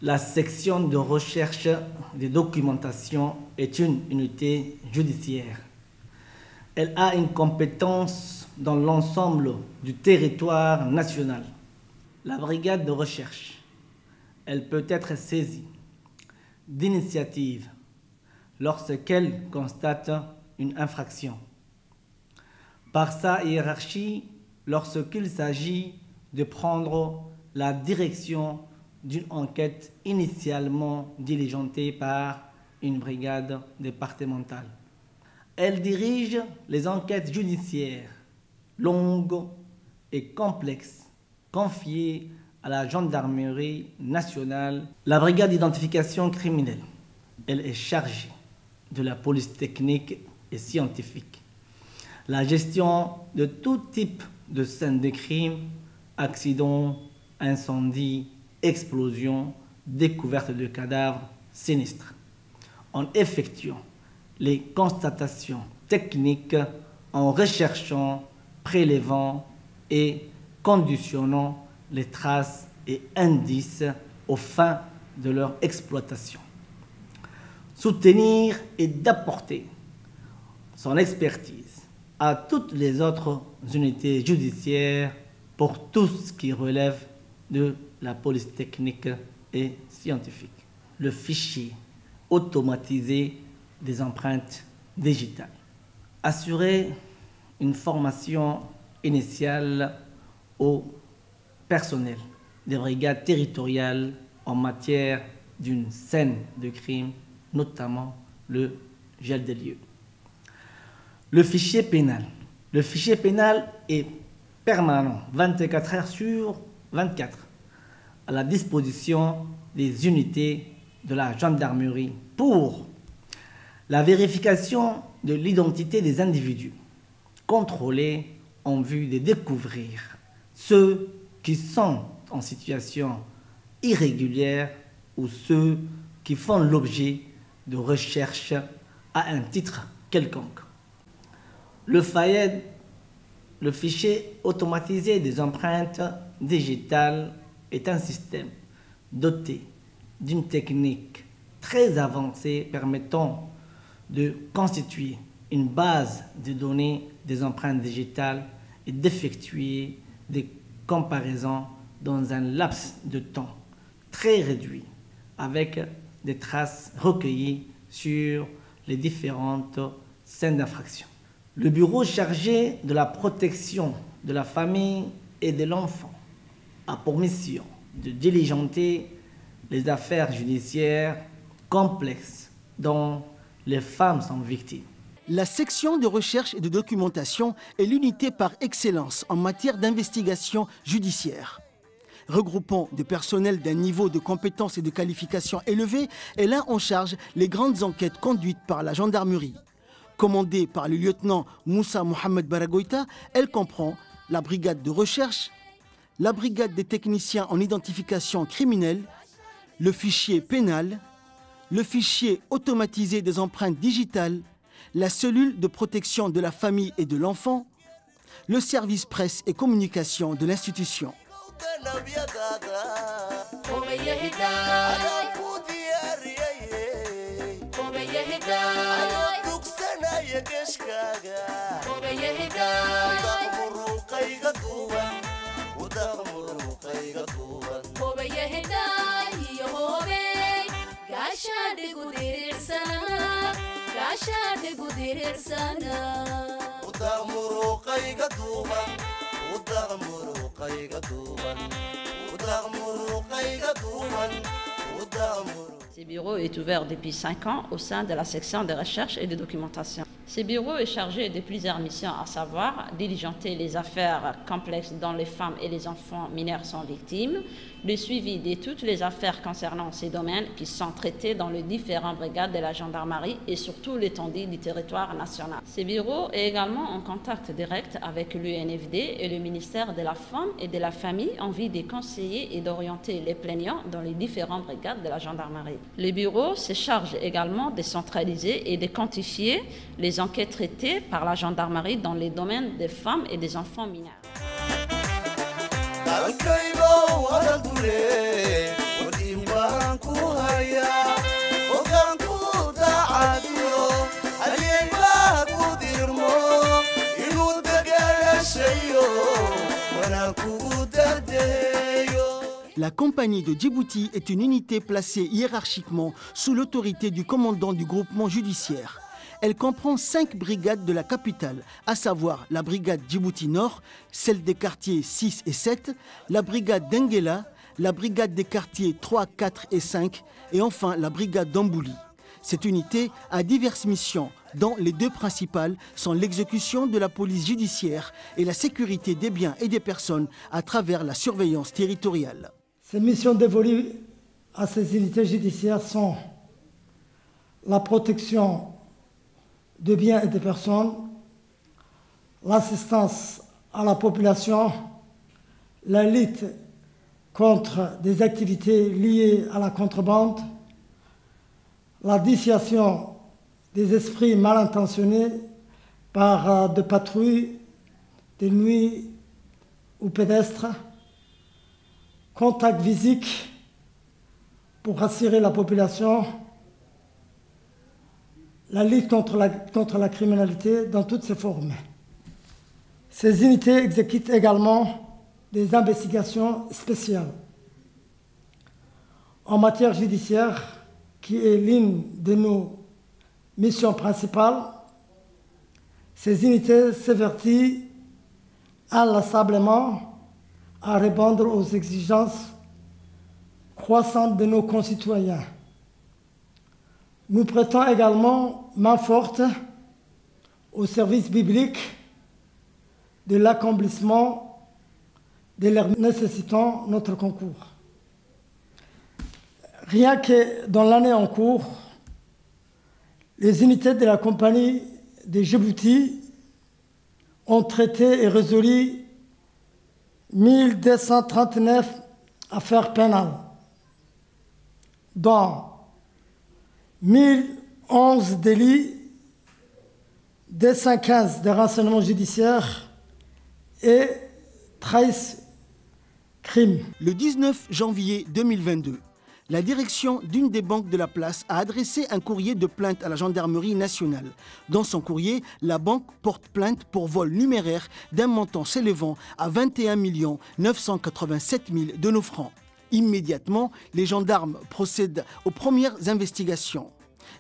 La section de recherche de documentation est une unité judiciaire. Elle a une compétence dans l'ensemble du territoire national. La brigade de recherche, elle peut être saisie d'initiative lorsqu'elle constate une infraction. Par sa hiérarchie, lorsqu'il s'agit de prendre la direction d'une enquête initialement diligentée par une brigade départementale. Elle dirige les enquêtes judiciaires longues et complexes confiées à la gendarmerie nationale. La brigade d'identification criminelle, elle est chargée de la police technique et scientifique, la gestion de tout type de scènes de crime, accidents, incendies, explosions, découverte de cadavres sinistres, en effectuant les constatations techniques, en recherchant, prélevant et conditionnant les traces et indices aux fins de leur exploitation. Soutenir et d'apporter son expertise à toutes les autres unités judiciaires pour tout ce qui relève de la police technique et scientifique. Le fichier automatisé des empreintes digitales. Assurer une formation initiale au personnel des brigades territoriales en matière d'une scène de crime, notamment le gel des lieux. Le fichier pénal. Le fichier pénal est permanent, 24 heures sur 24, à la disposition des unités de la gendarmerie pour la vérification de l'identité des individus, contrôlés en vue de découvrir ceux qui sont en situation irrégulière ou ceux qui font l'objet de recherches à un titre quelconque. Le FAED, le fichier automatisé des empreintes digitales, est un système doté d'une technique très avancée permettant de constituer une base de données des empreintes digitales et d'effectuer des comparaisons dans un laps de temps très réduit avec des traces recueillies sur les différentes scènes d'infraction. Le bureau chargé de la protection de la famille et de l'enfant a pour mission de diligenter les affaires judiciaires complexes dont les femmes sont victimes. La section de recherche et de documentation est l'unité par excellence en matière d'investigation judiciaire. Regroupant des personnels d'un niveau de compétence et de qualification élevé, elle a en charge les grandes enquêtes conduites par la gendarmerie. Commandée par le lieutenant Moussa Mohamed Baragoïta, elle comprend la brigade de recherche, la brigade des techniciens en identification criminelle, le fichier pénal, le fichier automatisé des empreintes digitales, la cellule de protection de la famille et de l'enfant, le service presse et communication de l'institution. Ce bureau est ouvert depuis 5 ans au sein de la section de recherche et de documentation. Ce bureau est chargé de plusieurs missions, à savoir diligenter les affaires complexes dont les femmes et les enfants mineurs sont victimes, le suivi de toutes les affaires concernant ces domaines qui sont traités dans les différentes brigades de la gendarmerie et surtout l'étendue du territoire national. Ce bureau est également en contact direct avec l'UNFD et le ministère de la Femme et de la Famille en vue de conseiller et d'orienter les plaignants dans les différentes brigades de la gendarmerie. Le bureau se charge également de centraliser et de quantifier les enquêtes traitées par la gendarmerie dans les domaines des femmes et des enfants mineurs. La compagnie de Djibouti est une unité placée hiérarchiquement sous l'autorité du commandant du groupement judiciaire. Elle comprend 5 brigades de la capitale, à savoir la brigade Djibouti Nord, celle des quartiers 6 et 7, la brigade d'Enguela, la brigade des quartiers 3, 4 et 5, et enfin la brigade d'Ambouli. Cette unité a diverses missions, dont les 2 principales sont l'exécution de la police judiciaire et la sécurité des biens et des personnes à travers la surveillance territoriale. Ces missions dévolues à ces unités judiciaires sont la protection de biens et de personnes, l'assistance à la population, la lutte contre des activités liées à la contrebande, la dissuasion des esprits mal intentionnés par des patrouilles de nuit ou pédestres, contact physique pour rassurer la population, la lutte contre la criminalité dans toutes ses formes. Ces unités exécutent également des investigations spéciales en matière judiciaire, qui est l'une de nos missions principales. Ces unités s'évertuent inlassablement à répondre aux exigences croissantes de nos concitoyens. Nous prêtons également main forte au service biblique de l'accomplissement de leurs nécessitant notre concours. Rien que dans l'année en cours, les unités de la compagnie de Djibouti ont traité et résolu 1239 affaires pénales, dont 1011 délits, 215 de renseignements judiciaires et 13 crimes. Le 19 janvier 2022, la direction d'une des banques de la place a adressé un courrier de plainte à la gendarmerie nationale. Dans son courrier, la banque porte plainte pour vol numéraire d'un montant s'élevant à 21 987 000 de nos francs. Immédiatement, les gendarmes procèdent aux premières investigations.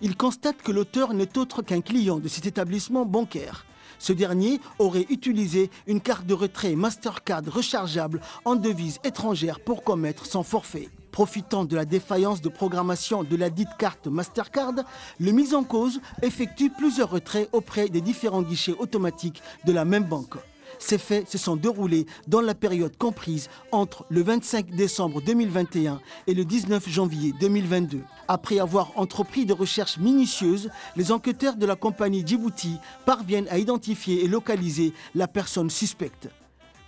Ils constatent que l'auteur n'est autre qu'un client de cet établissement bancaire. Ce dernier aurait utilisé une carte de retrait Mastercard rechargeable en devises étrangères pour commettre son forfait. Profitant de la défaillance de programmation de la dite carte Mastercard, le mis en cause effectue plusieurs retraits auprès des différents guichets automatiques de la même banque. Ces faits se sont déroulés dans la période comprise entre le 25 décembre 2021 et le 19 janvier 2022. Après avoir entrepris des recherches minutieuses, les enquêteurs de la compagnie Djibouti parviennent à identifier et localiser la personne suspecte.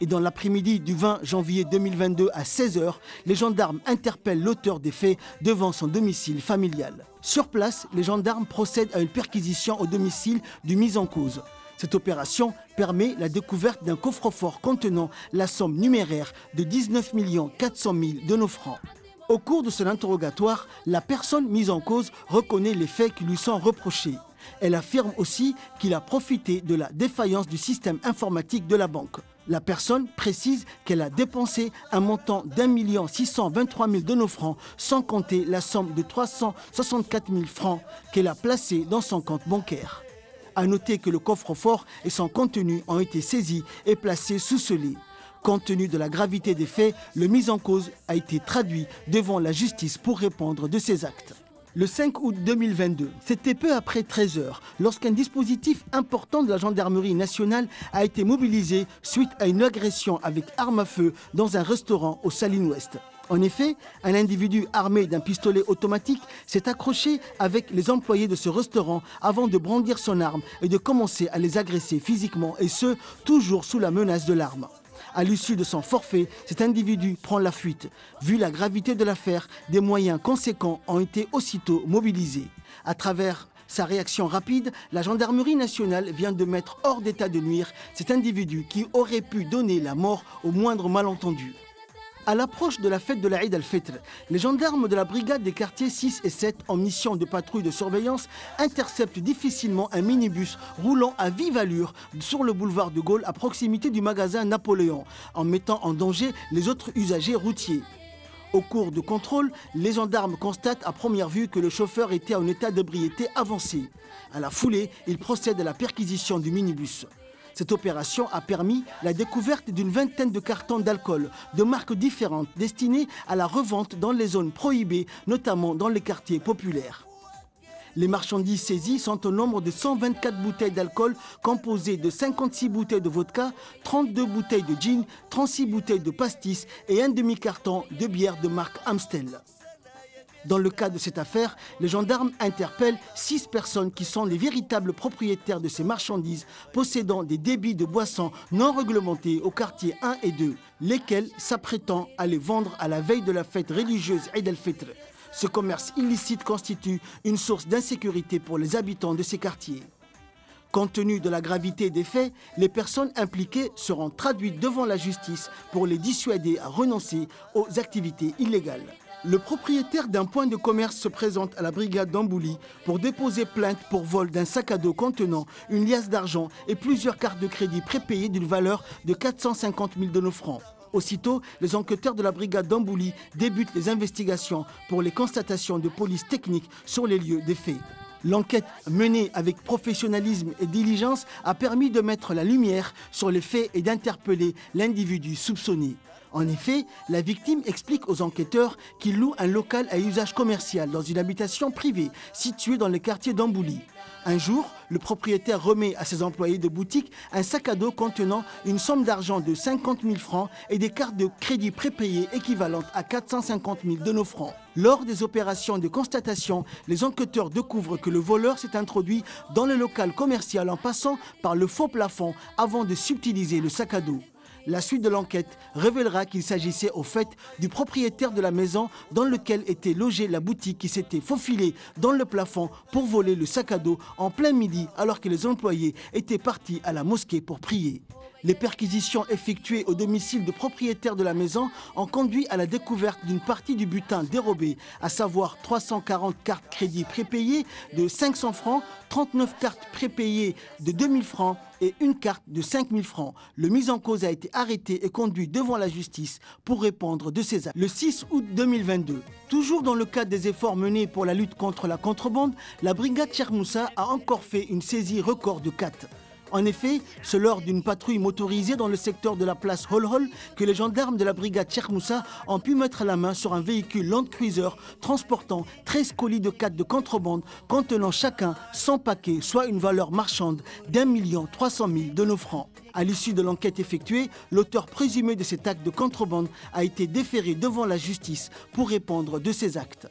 Et dans l'après-midi du 20 janvier 2022 à 16h, les gendarmes interpellent l'auteur des faits devant son domicile familial. Sur place, les gendarmes procèdent à une perquisition au domicile du mis en cause. Cette opération permet la découverte d'un coffre-fort contenant la somme numéraire de 19 400 000 de nos francs. Au cours de son interrogatoire, la personne mise en cause reconnaît les faits qui lui sont reprochés. Elle affirme aussi qu'il a profité de la défaillance du système informatique de la banque. La personne précise qu'elle a dépensé un montant d'1 623 000 de nos francs, sans compter la somme de 364 000 francs qu'elle a placée dans son compte bancaire. A noter que le coffre-fort et son contenu ont été saisis et placés sous scellé. Compte tenu de la gravité des faits, le mis en cause a été traduit devant la justice pour répondre de ses actes. Le 5 août 2022, c'était peu après 13h, lorsqu'un dispositif important de la gendarmerie nationale a été mobilisé suite à une agression avec arme à feu dans un restaurant au Saline Ouest. En effet, un individu armé d'un pistolet automatique s'est accroché avec les employés de ce restaurant avant de brandir son arme et de commencer à les agresser physiquement, et ce, toujours sous la menace de l'arme. À l'issue de son forfait, cet individu prend la fuite. Vu la gravité de l'affaire, des moyens conséquents ont été aussitôt mobilisés. À travers sa réaction rapide, la gendarmerie nationale vient de mettre hors d'état de nuire cet individu qui aurait pu donner la mort au moindre malentendu. À l'approche de la fête de l'Aïd al-Fitr, les gendarmes de la brigade des quartiers 6 et 7 en mission de patrouille de surveillance interceptent difficilement un minibus roulant à vive allure sur le boulevard de Gaulle à proximité du magasin Napoléon, en mettant en danger les autres usagers routiers. Au cours de contrôle, les gendarmes constatent à première vue que le chauffeur était en état d'ébriété avancé. À la foulée, ils procèdent à la perquisition du minibus. Cette opération a permis la découverte d'une vingtaine de cartons d'alcool de marques différentes destinés à la revente dans les zones prohibées, notamment dans les quartiers populaires. Les marchandises saisies sont au nombre de 124 bouteilles d'alcool composées de 56 bouteilles de vodka, 32 bouteilles de gin, 36 bouteilles de pastis et un demi-carton de bière de marque Amstel. Dans le cas de cette affaire, les gendarmes interpellent 6 personnes qui sont les véritables propriétaires de ces marchandises possédant des débits de boissons non réglementés au quartier 1 et 2, lesquels s'apprêtant à les vendre à la veille de la fête religieuse Eid al-Fitr. Ce commerce illicite constitue une source d'insécurité pour les habitants de ces quartiers. Compte tenu de la gravité des faits, les personnes impliquées seront traduites devant la justice pour les dissuader à renoncer aux activités illégales. Le propriétaire d'un point de commerce se présente à la brigade d'Ambouli pour déposer plainte pour vol d'un sac à dos contenant une liasse d'argent et plusieurs cartes de crédit prépayées d'une valeur de 450 000 de nos francs. Aussitôt, les enquêteurs de la brigade d'Ambouli débutent les investigations pour les constatations de police technique sur les lieux des faits. L'enquête menée avec professionnalisme et diligence a permis de mettre la lumière sur les faits et d'interpeller l'individu soupçonné. En effet, la victime explique aux enquêteurs qu'il loue un local à usage commercial dans une habitation privée située dans le quartier d'Ambouli. Un jour, le propriétaire remet à ses employés de boutique un sac à dos contenant une somme d'argent de 50 000 francs et des cartes de crédit prépayées équivalentes à 450 000 de nos francs. Lors des opérations de constatation, les enquêteurs découvrent que le voleur s'est introduit dans le local commercial en passant par le faux plafond avant de subtiliser le sac à dos. La suite de l'enquête révélera qu'il s'agissait au fait du propriétaire de la maison dans laquelle était logée la boutique qui s'était faufilée dans le plafond pour voler le sac à dos en plein midi alors que les employés étaient partis à la mosquée pour prier. Les perquisitions effectuées au domicile du propriétaire de la maison ont conduit à la découverte d'une partie du butin dérobé, à savoir 340 cartes crédit prépayées de 500 francs, 39 cartes prépayées de 2000 francs et une carte de 5000 francs. Le mis en cause a été arrêté et conduit devant la justice pour répondre de ses actes. Le 6 août 2022, toujours dans le cadre des efforts menés pour la lutte contre la contrebande, la brigade Cheikh Moussa a encore fait une saisie record de 4. En effet, c'est lors d'une patrouille motorisée dans le secteur de la place Hol-Hol que les gendarmes de la brigade Cheikh Moussa ont pu mettre la main sur un véhicule Land Cruiser transportant 13 colis de 4 de contrebande contenant chacun 100 paquets, soit une valeur marchande d'1 300 000 de nos francs. À l'issue de l'enquête effectuée, l'auteur présumé de cet acte de contrebande a été déféré devant la justice pour répondre de ses actes.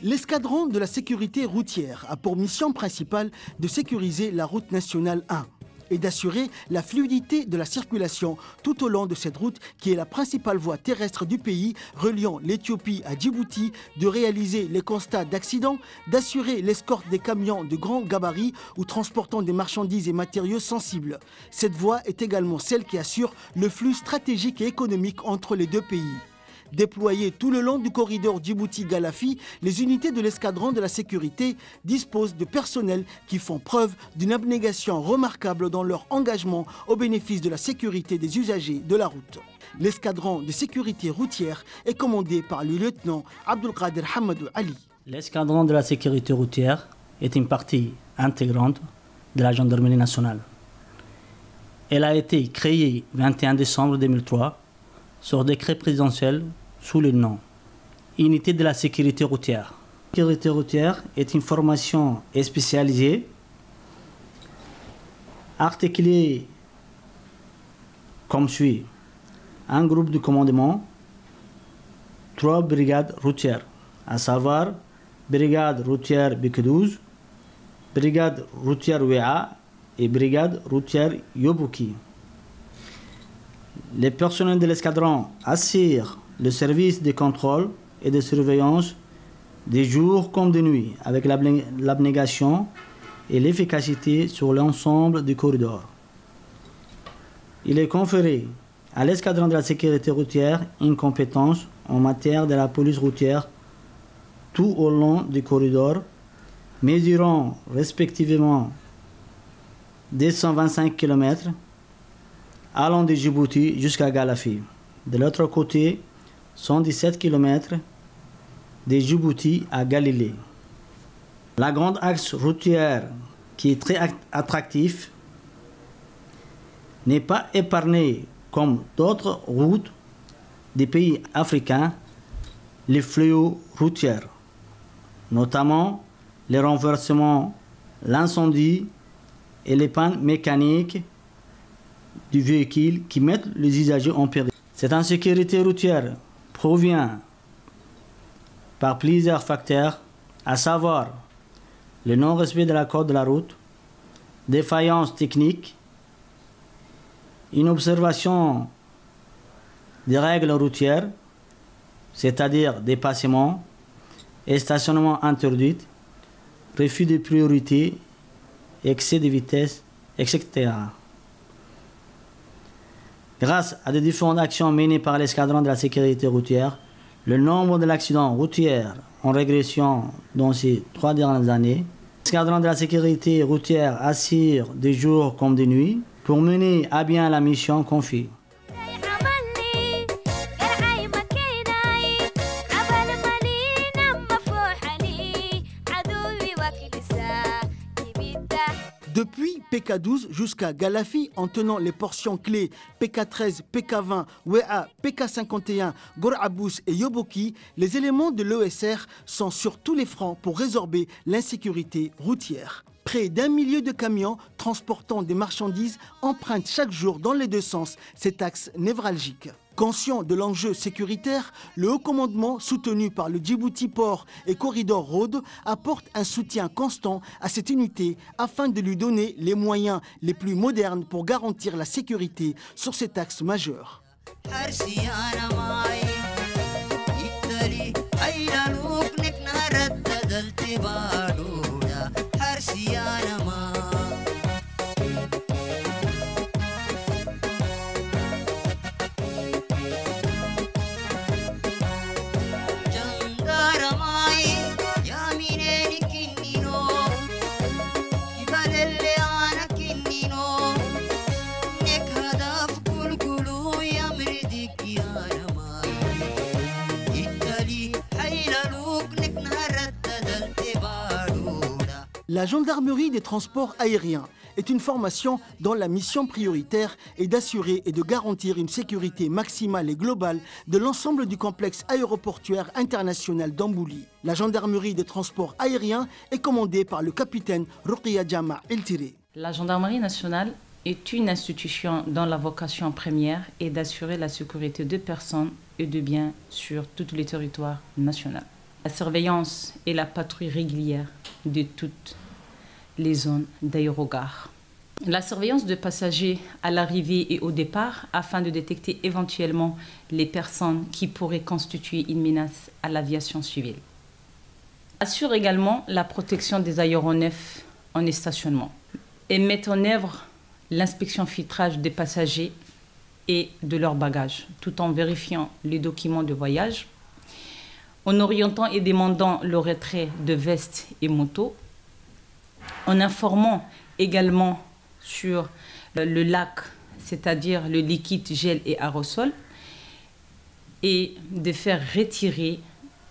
L'escadron de la sécurité routière a pour mission principale de sécuriser la route nationale 1 et d'assurer la fluidité de la circulation tout au long de cette route qui est la principale voie terrestre du pays reliant l'Éthiopie à Djibouti, de réaliser les constats d'accidents, d'assurer l'escorte des camions de grand gabarit ou transportant des marchandises et matériaux sensibles. Cette voie est également celle qui assure le flux stratégique et économique entre les deux pays. Déployées tout le long du corridor Djibouti-Galafi, les unités de l'escadron de la sécurité disposent de personnels qui font preuve d'une abnégation remarquable dans leur engagement au bénéfice de la sécurité des usagers de la route. L'escadron de sécurité routière est commandé par le lieutenant Abdelkader Hamadou Ali. L'escadron de la sécurité routière est une partie intégrante de la gendarmerie nationale. Elle a été créée le 21 décembre 2003 sur décret présidentiel sous le nom Unité de la sécurité routière. La sécurité routière est une formation spécialisée, articulée comme suit. Un groupe de commandement, 3 brigades routières, à savoir brigade routière BK12, brigade routière WA et brigade routière Yobouki. Les personnels de l'escadron assurent le service de contrôle et de surveillance des jours comme de nuit, avec l'abnégation et l'efficacité sur l'ensemble du corridor. Il est conféré à l'escadron de la sécurité routière une compétence en matière de la police routière tout au long du corridor, mesurant respectivement 225 km allant de Djibouti jusqu'à Galafi. De l'autre côté, 117 km de Djibouti à Galilée. La grande axe routière, qui est très attractif, n'est pas épargnée comme d'autres routes des pays africains, les fléaux routiers, notamment les renversements, l'incendie et les pannes mécaniques du véhicule qui mettent les usagers en péril. Cette insécurité routière provient par plusieurs facteurs, à savoir le non-respect de la code de la route, défaillance technique, une observation des règles routières, c'est-à-dire dépassements et stationnement interdit, refus de priorité, excès de vitesse, etc. Grâce à des différentes actions menées par l'escadron de la sécurité routière, le nombre d'accidents routiers en régression dans ces 3 dernières années. L'escadron de la sécurité routière assure des jours comme des nuits pour mener à bien la mission confiée. Depuis PK12 jusqu'à Galafi, en tenant les portions clés PK13, PK20, WEA, PK51, Gorabous et Yoboki, les éléments de l'ESR sont sur tous les fronts pour résorber l'insécurité routière. Près d'1 million de camions transportant des marchandises empruntent chaque jour dans les deux sens cet axe névralgique. Conscient de l'enjeu sécuritaire, le haut commandement, soutenu par le Djibouti Port et Corridor Road, apporte un soutien constant à cette unité afin de lui donner les moyens les plus modernes pour garantir la sécurité sur cet axe majeur. La gendarmerie des transports aériens est une formation dont la mission prioritaire est d'assurer et de garantir une sécurité maximale et globale de l'ensemble du complexe aéroportuaire international d'Ambouli. La gendarmerie des transports aériens est commandée par le capitaine Ruqya Jama El-Tiré. La gendarmerie nationale est une institution dont la vocation première est d'assurer la sécurité de personnes et de biens sur tout le territoire national. La surveillance et la patrouille régulière de toutes les zones d'aérogare. La surveillance de passagers à l'arrivée et au départ afin de détecter éventuellement les personnes qui pourraient constituer une menace à l'aviation civile. Assure également la protection des aéronefs en stationnement et met en œuvre l'inspection filtrage des passagers et de leurs bagages, tout en vérifiant les documents de voyage, en orientant et demandant le retrait de vestes et motos, en informant également sur le lac, c'est-à-dire le liquide, gel et aérosol, et de faire retirer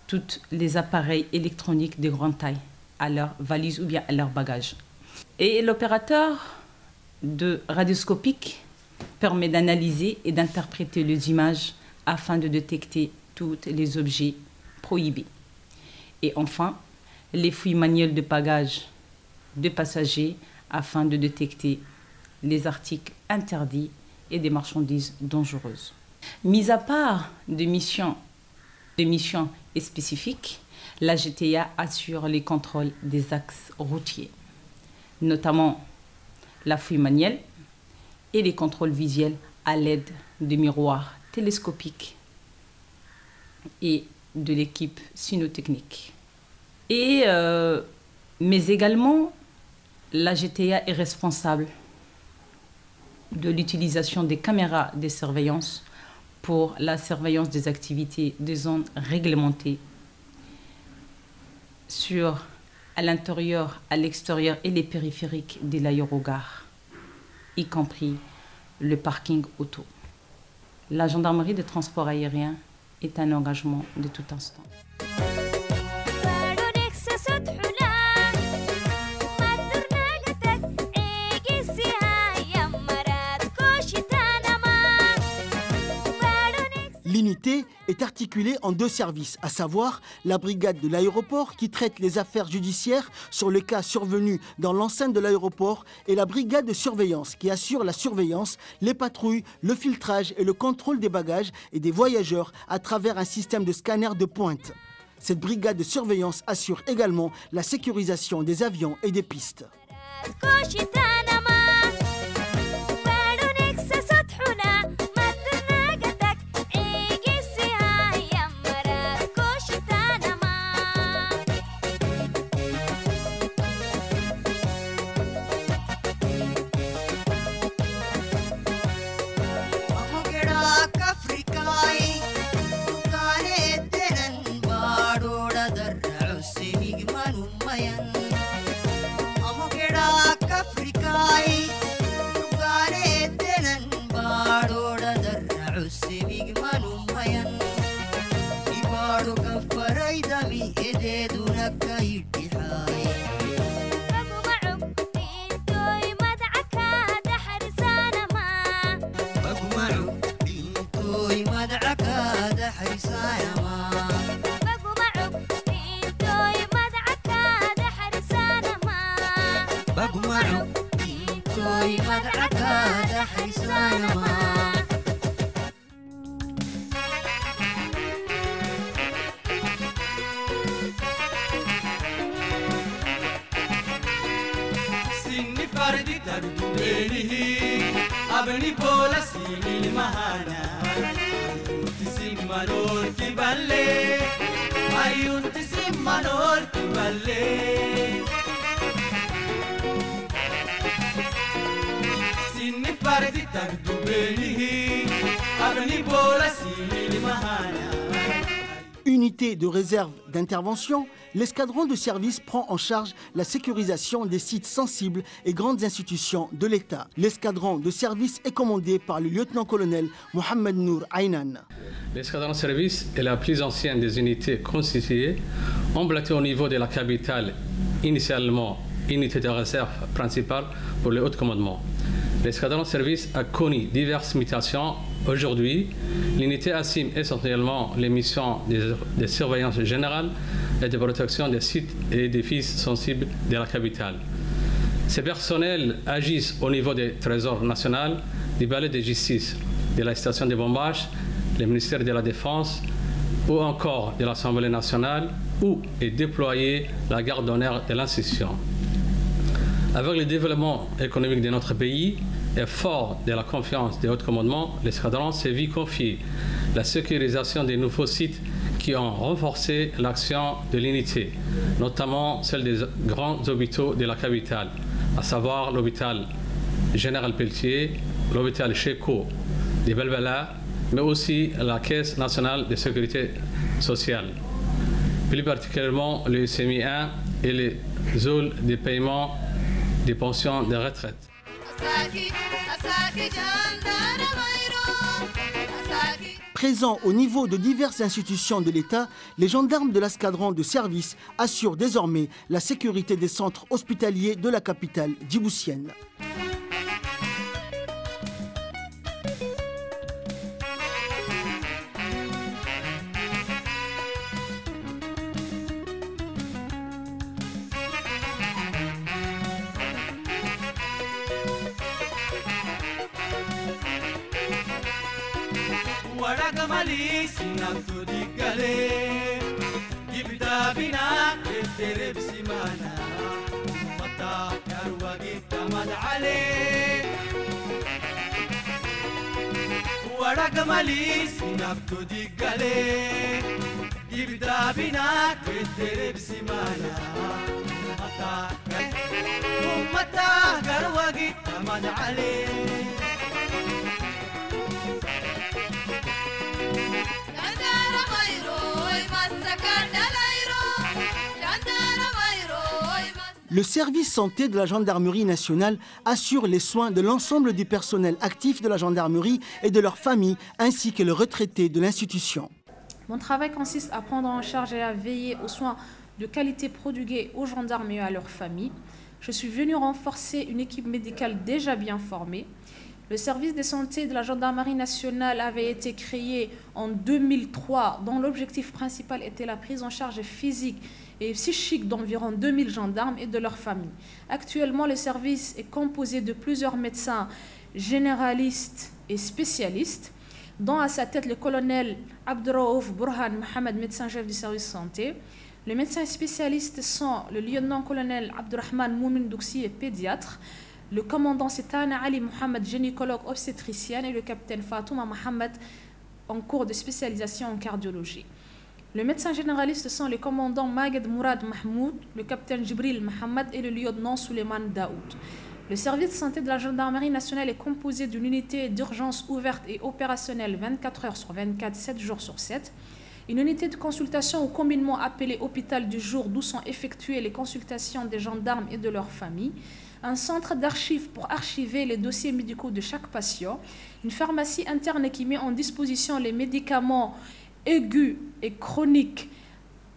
tous les appareils électroniques de grande taille à leur valise ou bien à leur bagage. Et l'opérateur de radioscopique permet d'analyser et d'interpréter les images afin de détecter tous les objets prohibés. Et enfin, les fouilles manuelles de bagages de passagers afin de détecter les articles interdits et des marchandises dangereuses. Mis à part des missions spécifiques, la GTA assure les contrôles des axes routiers, notamment la fouille manuelle et les contrôles visuels à l'aide de miroirs télescopiques et de l'équipe cynotechnique. Mais également, la GTA est responsable de l'utilisation des caméras de surveillance pour la surveillance des activités des zones réglementées à l'intérieur, à l'extérieur et les périphériques de l'aérogare, y compris le parking auto. La gendarmerie de transport aérien est un engagement de tout instant. L'unité est articulée en deux services, à savoir la brigade de l'aéroport qui traite les affaires judiciaires sur les cas survenus dans l'enceinte de l'aéroport et la brigade de surveillance qui assure la surveillance, les patrouilles, le filtrage et le contrôle des bagages et des voyageurs à travers un système de scanner de pointe. Cette brigade de surveillance assure également la sécurisation des avions et des pistes. Africa Unité de réserve d'intervention, l'escadron de service prend en charge la sécurisation des sites sensibles et grandes institutions de l'État. L'escadron de service est commandé par le lieutenant-colonel Mohamed Nour Aynan. L'escadron de service est la plus ancienne des unités constituées, emblatée au niveau de la capitale, initialement unité de réserve principale pour le haut commandement. L'escadron de service a connu diverses mutations. Aujourd'hui, l'unité assume essentiellement les missions de surveillance générale et de protection des sites et édifices sensibles de la capitale. Ces personnels agissent au niveau des trésors nationaux, du palais de justice, de la station de bombage, le ministère de la Défense ou encore de l'Assemblée nationale, où est déployée la garde d'honneur de l'institution. Avec le développement économique de notre pays et fort de la confiance des hauts commandements, l'escadron s'est vu confier la sécurisation des nouveaux sites qui ont renforcé l'action de l'unité, notamment celle des grands hôpitaux de la capitale, à savoir l'hôpital Général Pelletier, l'hôpital Cheko de Belbela, mais aussi la Caisse nationale de sécurité sociale, plus particulièrement le SMI 1 et les zones de paiement des pensions de retraite. Présents au niveau de diverses institutions de l'État, les gendarmes de l'escadron de service assurent désormais la sécurité des centres hospitaliers de la capitale djiboutienne. Le service santé de la gendarmerie nationale assure les soins de l'ensemble du personnel actif de la gendarmerie et de leurs familles, ainsi que les retraités de l'institution. Mon travail consiste à prendre en charge et à veiller aux soins de qualité prodigués aux gendarmes et à leurs familles. Je suis venu renforcer une équipe médicale déjà bien formée. Le service de santé de la gendarmerie nationale avait été créé en 2003, dont l'objectif principal était la prise en charge physique et psychique d'environ 2000 gendarmes et de leurs familles. Actuellement, le service est composé de plusieurs médecins généralistes et spécialistes, dont à sa tête le colonel Abdurraouf Burhan Mohamed, médecin-chef du service santé. Les médecins spécialistes sont le lieutenant-colonel Abdurrahman Moumin Douxi, pédiatre, le commandant Setana Ali Mohamed, gynécologue obstétricienne, et le capitaine Fatouma Mohamed, en cours de spécialisation en cardiologie. Les médecins généralistes sont le commandant Maged Mourad Mahmoud, le capitaine Jibril Mohamed et le lieutenant Suleiman Daoud. Le service de santé de la gendarmerie nationale est composé d'une unité d'urgence ouverte et opérationnelle 24 heures sur 24, 7 jours sur 7. Une unité de consultation au combinement appelée hôpital du jour, d'où sont effectuées les consultations des gendarmes et de leurs familles. Un centre d'archives pour archiver les dossiers médicaux de chaque patient. Une pharmacie interne qui met en disposition les médicaments aigus et chroniques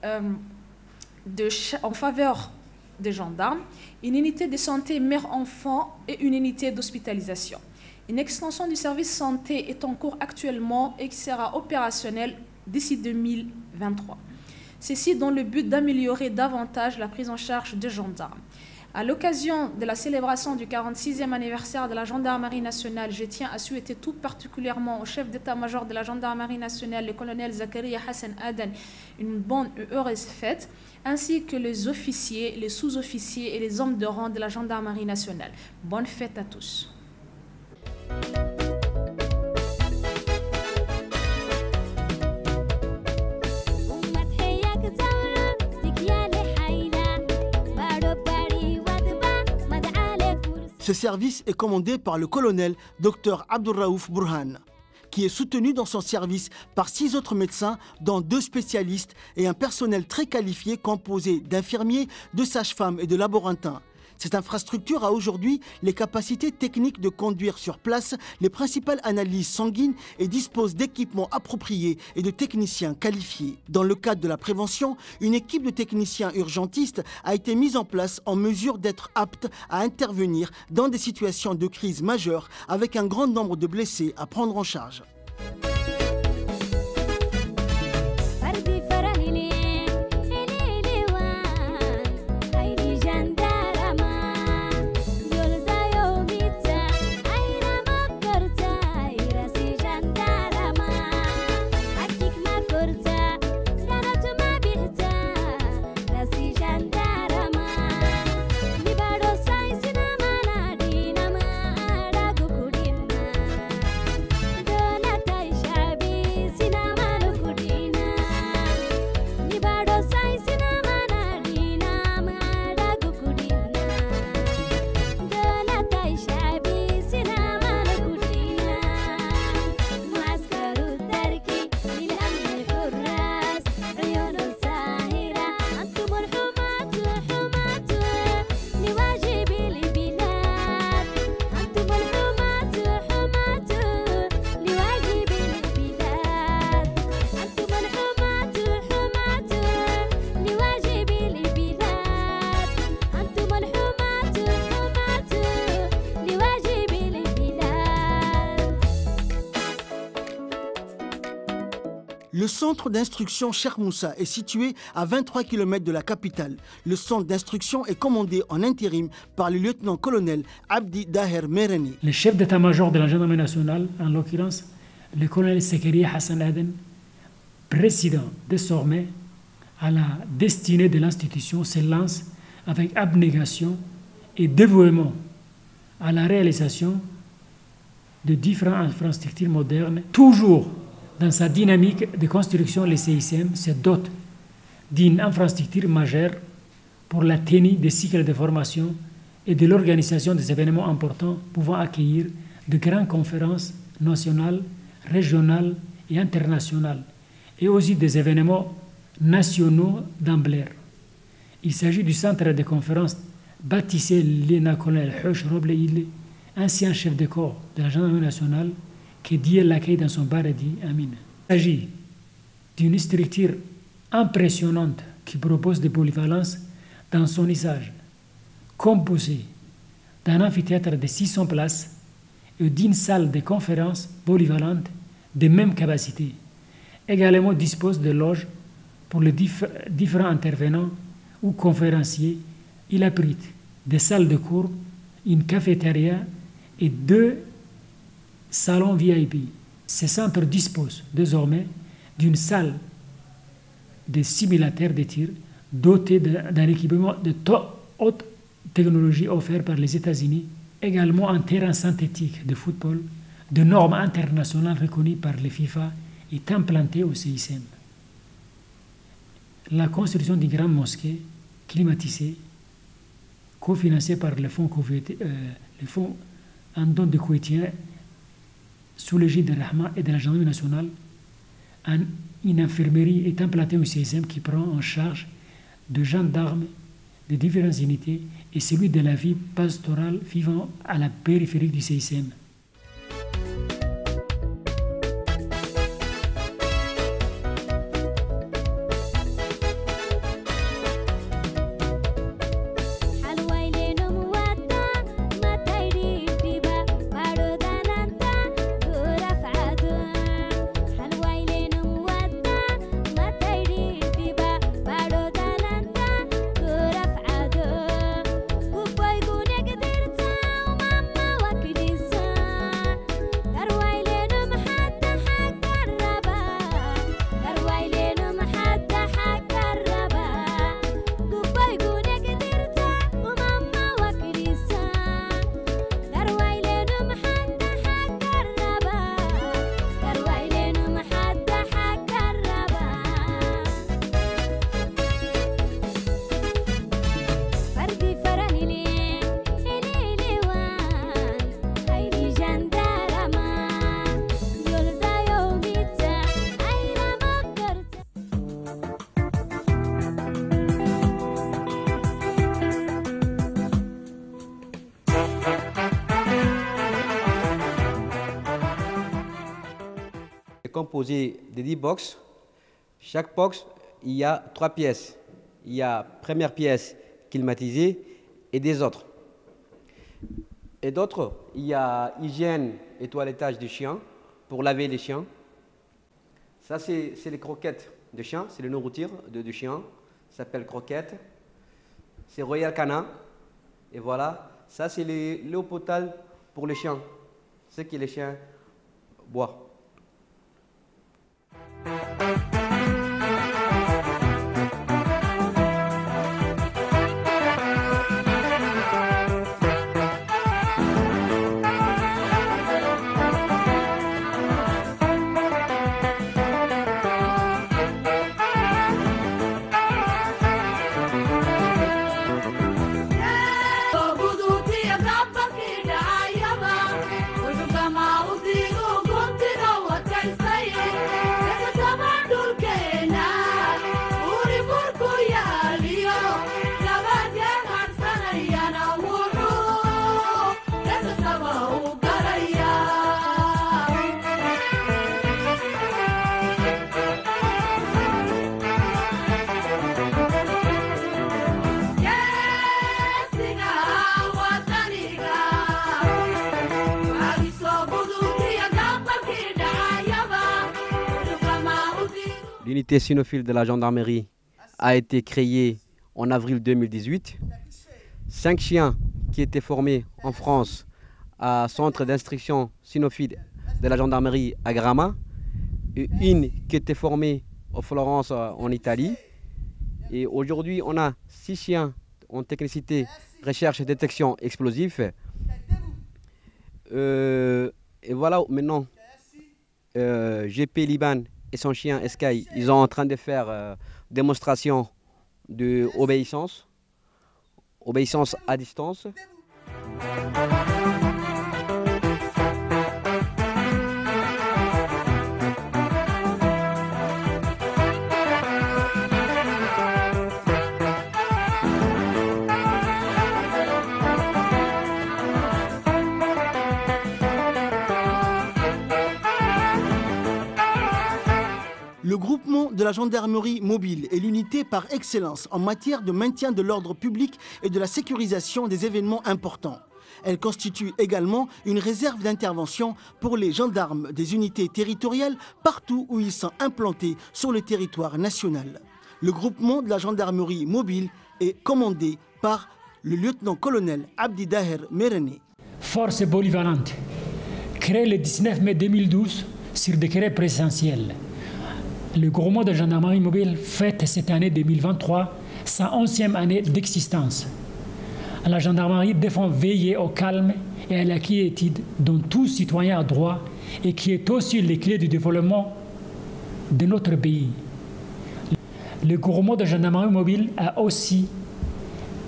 en faveur des gendarmes, une unité de santé mère-enfant et une unité d'hospitalisation. Une extension du service santé est en cours actuellement et qui sera opérationnelle d'ici 2023. Ceci dans le but d'améliorer davantage la prise en charge des gendarmes. À l'occasion de la célébration du 46e anniversaire de la Gendarmerie nationale, je tiens à souhaiter tout particulièrement au chef d'état-major de la Gendarmerie nationale, le colonel Zakaria Hassan Aden, une bonne et heureuse fête, ainsi que les officiers, les sous-officiers et les hommes de rang de la Gendarmerie nationale. Bonne fête à tous. Ce service est commandé par le colonel Dr Abdurraouf Burhan, qui est soutenu dans son service par 6 autres médecins, dont 2 spécialistes et un personnel très qualifié composé d'infirmiers, de sages-femmes et de laborantins. Cette infrastructure a aujourd'hui les capacités techniques de conduire sur place les principales analyses sanguines et dispose d'équipements appropriés et de techniciens qualifiés. Dans le cadre de la prévention, une équipe de techniciens urgentistes a été mise en place en mesure d'être apte à intervenir dans des situations de crise majeure avec un grand nombre de blessés à prendre en charge. Le centre d'instruction Cheikh Moussa est situé à 23 km de la capitale. Le centre d'instruction est commandé en intérim par le lieutenant-colonel Abdi Daher Mereni. Le chef d'état-major de la gendarmerie nationale, en l'occurrence le colonel Zakaria Hassan Aden, président désormais à la destinée de l'institution, se lance avec abnégation et dévouement à la réalisation de différentes infrastructures modernes. Toujours dans sa dynamique de construction, le CICM se dote d'une infrastructure majeure pour la tenue des cycles de formation et de l'organisation des événements importants pouvant accueillir de grandes conférences nationales, régionales et internationales, et aussi des événements nationaux d'ampleur. Il s'agit du centre de conférence baptisé lieutenant-colonel Houch Roble-Ile, ancien chef de corps de la gendarmerie nationale, qui dit l'accueil dans son paradis. Amin. Il s'agit d'une structure impressionnante qui propose des polyvalences dans son usage, composée d'un amphithéâtre de 600 places et d'une salle de conférence polyvalente de même capacité. Également dispose de loges pour les différents intervenants ou conférenciers. Il abrite des salles de cours, une cafétéria et 2 salons VIP. Ce centre dispose désormais d'une salle de simulateurs de tir dotée d'un équipement de haute technologie offert par les États-Unis, également un terrain synthétique de football de normes internationales reconnues par les FIFA est implanté au CICM. La construction d'une grande mosquée climatisée, cofinancée par le fonds en don de Koweïtiens sous l'égide de Rahma et de la gendarmerie nationale. Une infirmerie est implantée au CICM qui prend en charge de gendarmes de différentes unités et celui de la vie pastorale vivant à la périphérie du CICM. composé de 10 box. Chaque box, il y a 3 pièces. Il y a première pièce climatisée et des autres. Et d'autres, il y a hygiène et toilettage des chiens pour laver les chiens. Ça, c'est les croquettes de chiens, c'est le nourriture de chiens. Ça s'appelle croquettes. C'est Royal Canin. Et voilà, ça, c'est l'eau potable pour les chiens. Ce que les chiens boivent. L'unité cynophile de la gendarmerie a été créée en avril 2018. 5 chiens qui étaient formés en France à centre d'instruction cynophile de la gendarmerie à Gramma, et une qui était formée à Florence en Italie. Et aujourd'hui, on a 6 chiens en technicité, recherche et détection explosifs. Et voilà, maintenant, GP Liban et son chien Sky, ils sont en train de faire démonstration d'obéissance, obéissance à distance. Le groupement de la gendarmerie mobile est l'unité par excellence en matière de maintien de l'ordre public et de la sécurisation des événements importants. Elle constitue également une réserve d'intervention pour les gendarmes des unités territoriales partout où ils sont implantés sur le territoire national. Le groupement de la gendarmerie mobile est commandé par le lieutenant-colonel Abdi Daher Mereni. Force polyvalente, créée le 19 mai 2012 sur décret présidentiel. Le groupement de gendarmerie mobile fête cette année 2023 sa 11e année d'existence. La gendarmerie défend veiller au calme et à la quiétude dont tout citoyen a droit et qui est aussi les clés du développement de notre pays. Le groupement de gendarmerie mobile a aussi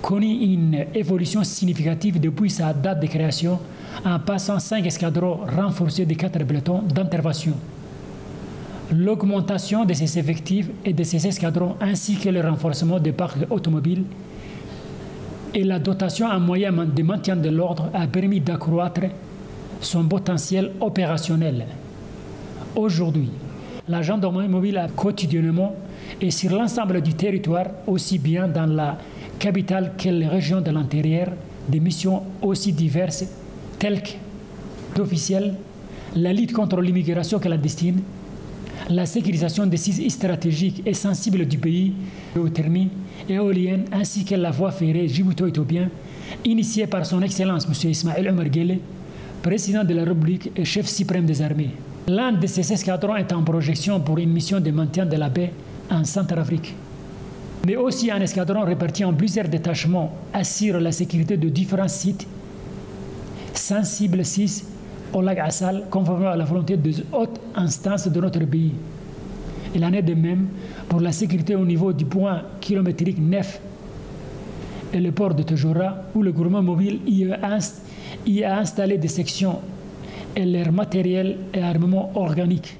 connu une évolution significative depuis sa date de création en passant 5 escadrons renforcés de 4 pelotons d'intervention. L'augmentation de ses effectifs et de ses escadrons ainsi que le renforcement des parcs automobiles et la dotation en moyens de maintien de l'ordre a permis d'accroître son potentiel opérationnel. Aujourd'hui, la gendarmerie mobile a quotidiennement et sur l'ensemble du territoire, aussi bien dans la capitale que les régions de l'intérieur, des missions aussi diverses telles que l'officiel, la lutte contre l'immigration clandestine, la sécurisation des sites stratégiques et sensibles du pays, géothermie, éolienne, ainsi que la voie ferrée djibouto-éthiopienne, initiée par son Excellence M. Ismaël Omar Guelleh, président de la République et chef suprême des armées. L'un de ces escadrons est en projection pour une mission de maintien de la paix en Centrafrique. Mais aussi un escadron réparti en plusieurs détachements assure la sécurité de différents sites sensibles 6 au lac Assal, conformément à la volonté des hautes instances de notre pays. Il en est de même pour la sécurité au niveau du point kilométrique 9 et le port de Tejora, où le groupement mobile y a installé des sections et leur matériel et armement organique.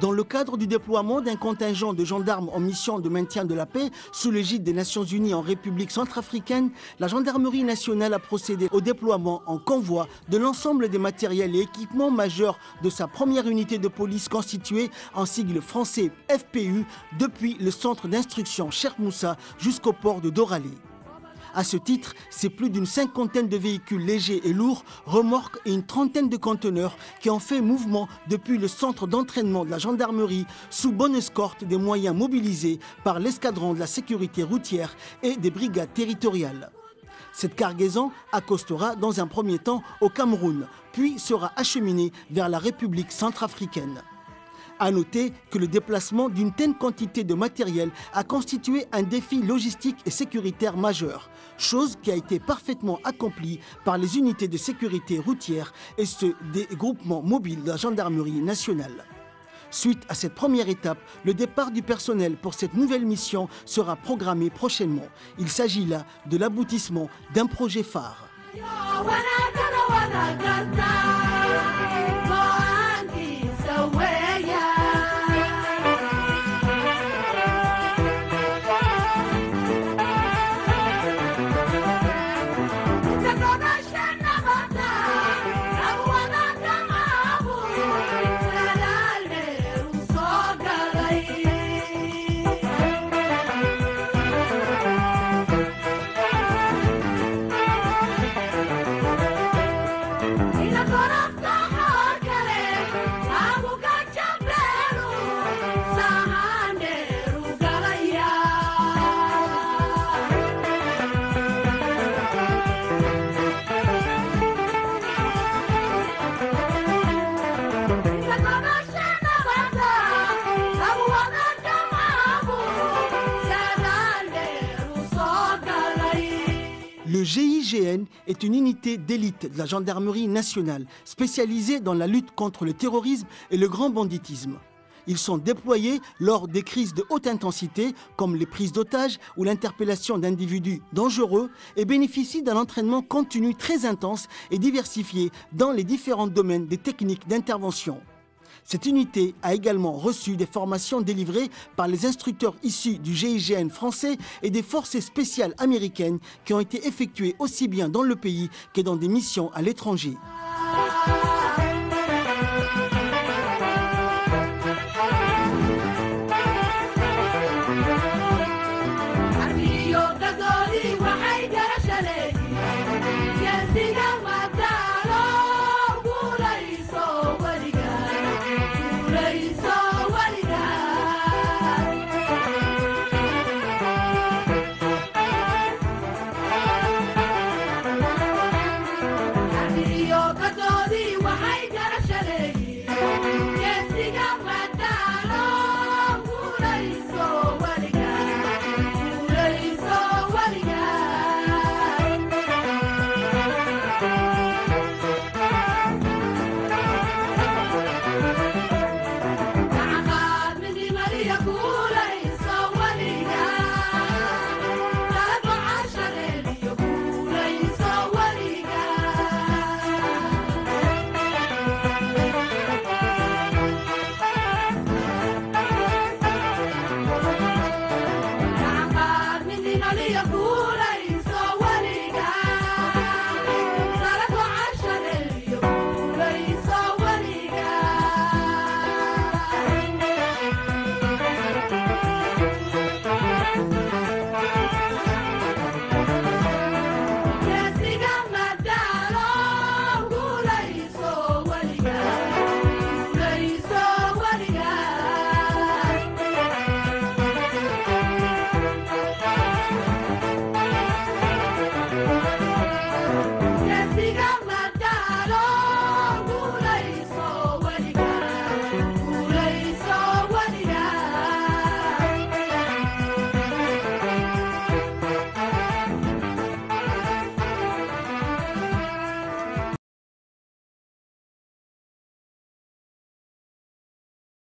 Dans le cadre du déploiement d'un contingent de gendarmes en mission de maintien de la paix sous l'égide des Nations Unies en République centrafricaine, la gendarmerie nationale a procédé au déploiement en convoi de l'ensemble des matériels et équipements majeurs de sa première unité de police constituée en sigle français FPU depuis le centre d'instruction Cheikh Moussa jusqu'au port de Doralé. À ce titre, c'est plus d'une cinquantaine de véhicules légers et lourds, remorques et une trentaine de conteneurs qui ont fait mouvement depuis le centre d'entraînement de la gendarmerie sous bonne escorte des moyens mobilisés par l'escadron de la sécurité routière et des brigades territoriales. Cette cargaison accostera dans un premier temps au Cameroun, puis sera acheminée vers la République centrafricaine. À noter que le déplacement d'une telle quantité de matériel a constitué un défi logistique et sécuritaire majeur, chose qui a été parfaitement accomplie par les unités de sécurité routière et ceux des groupements mobiles de la gendarmerie nationale. Suite à cette première étape, le départ du personnel pour cette nouvelle mission sera programmé prochainement. Il s'agit là de l'aboutissement d'un projet phare. Le GIGN est une unité d'élite de la gendarmerie nationale spécialisée dans la lutte contre le terrorisme et le grand banditisme. Ils sont déployés lors des crises de haute intensité comme les prises d'otages ou l'interpellation d'individus dangereux et bénéficient d'un entraînement continu très intense et diversifié dans les différents domaines des techniques d'intervention. Cette unité a également reçu des formations délivrées par les instructeurs issus du GIGN français et des forces spéciales américaines qui ont été effectuées aussi bien dans le pays que dans des missions à l'étranger.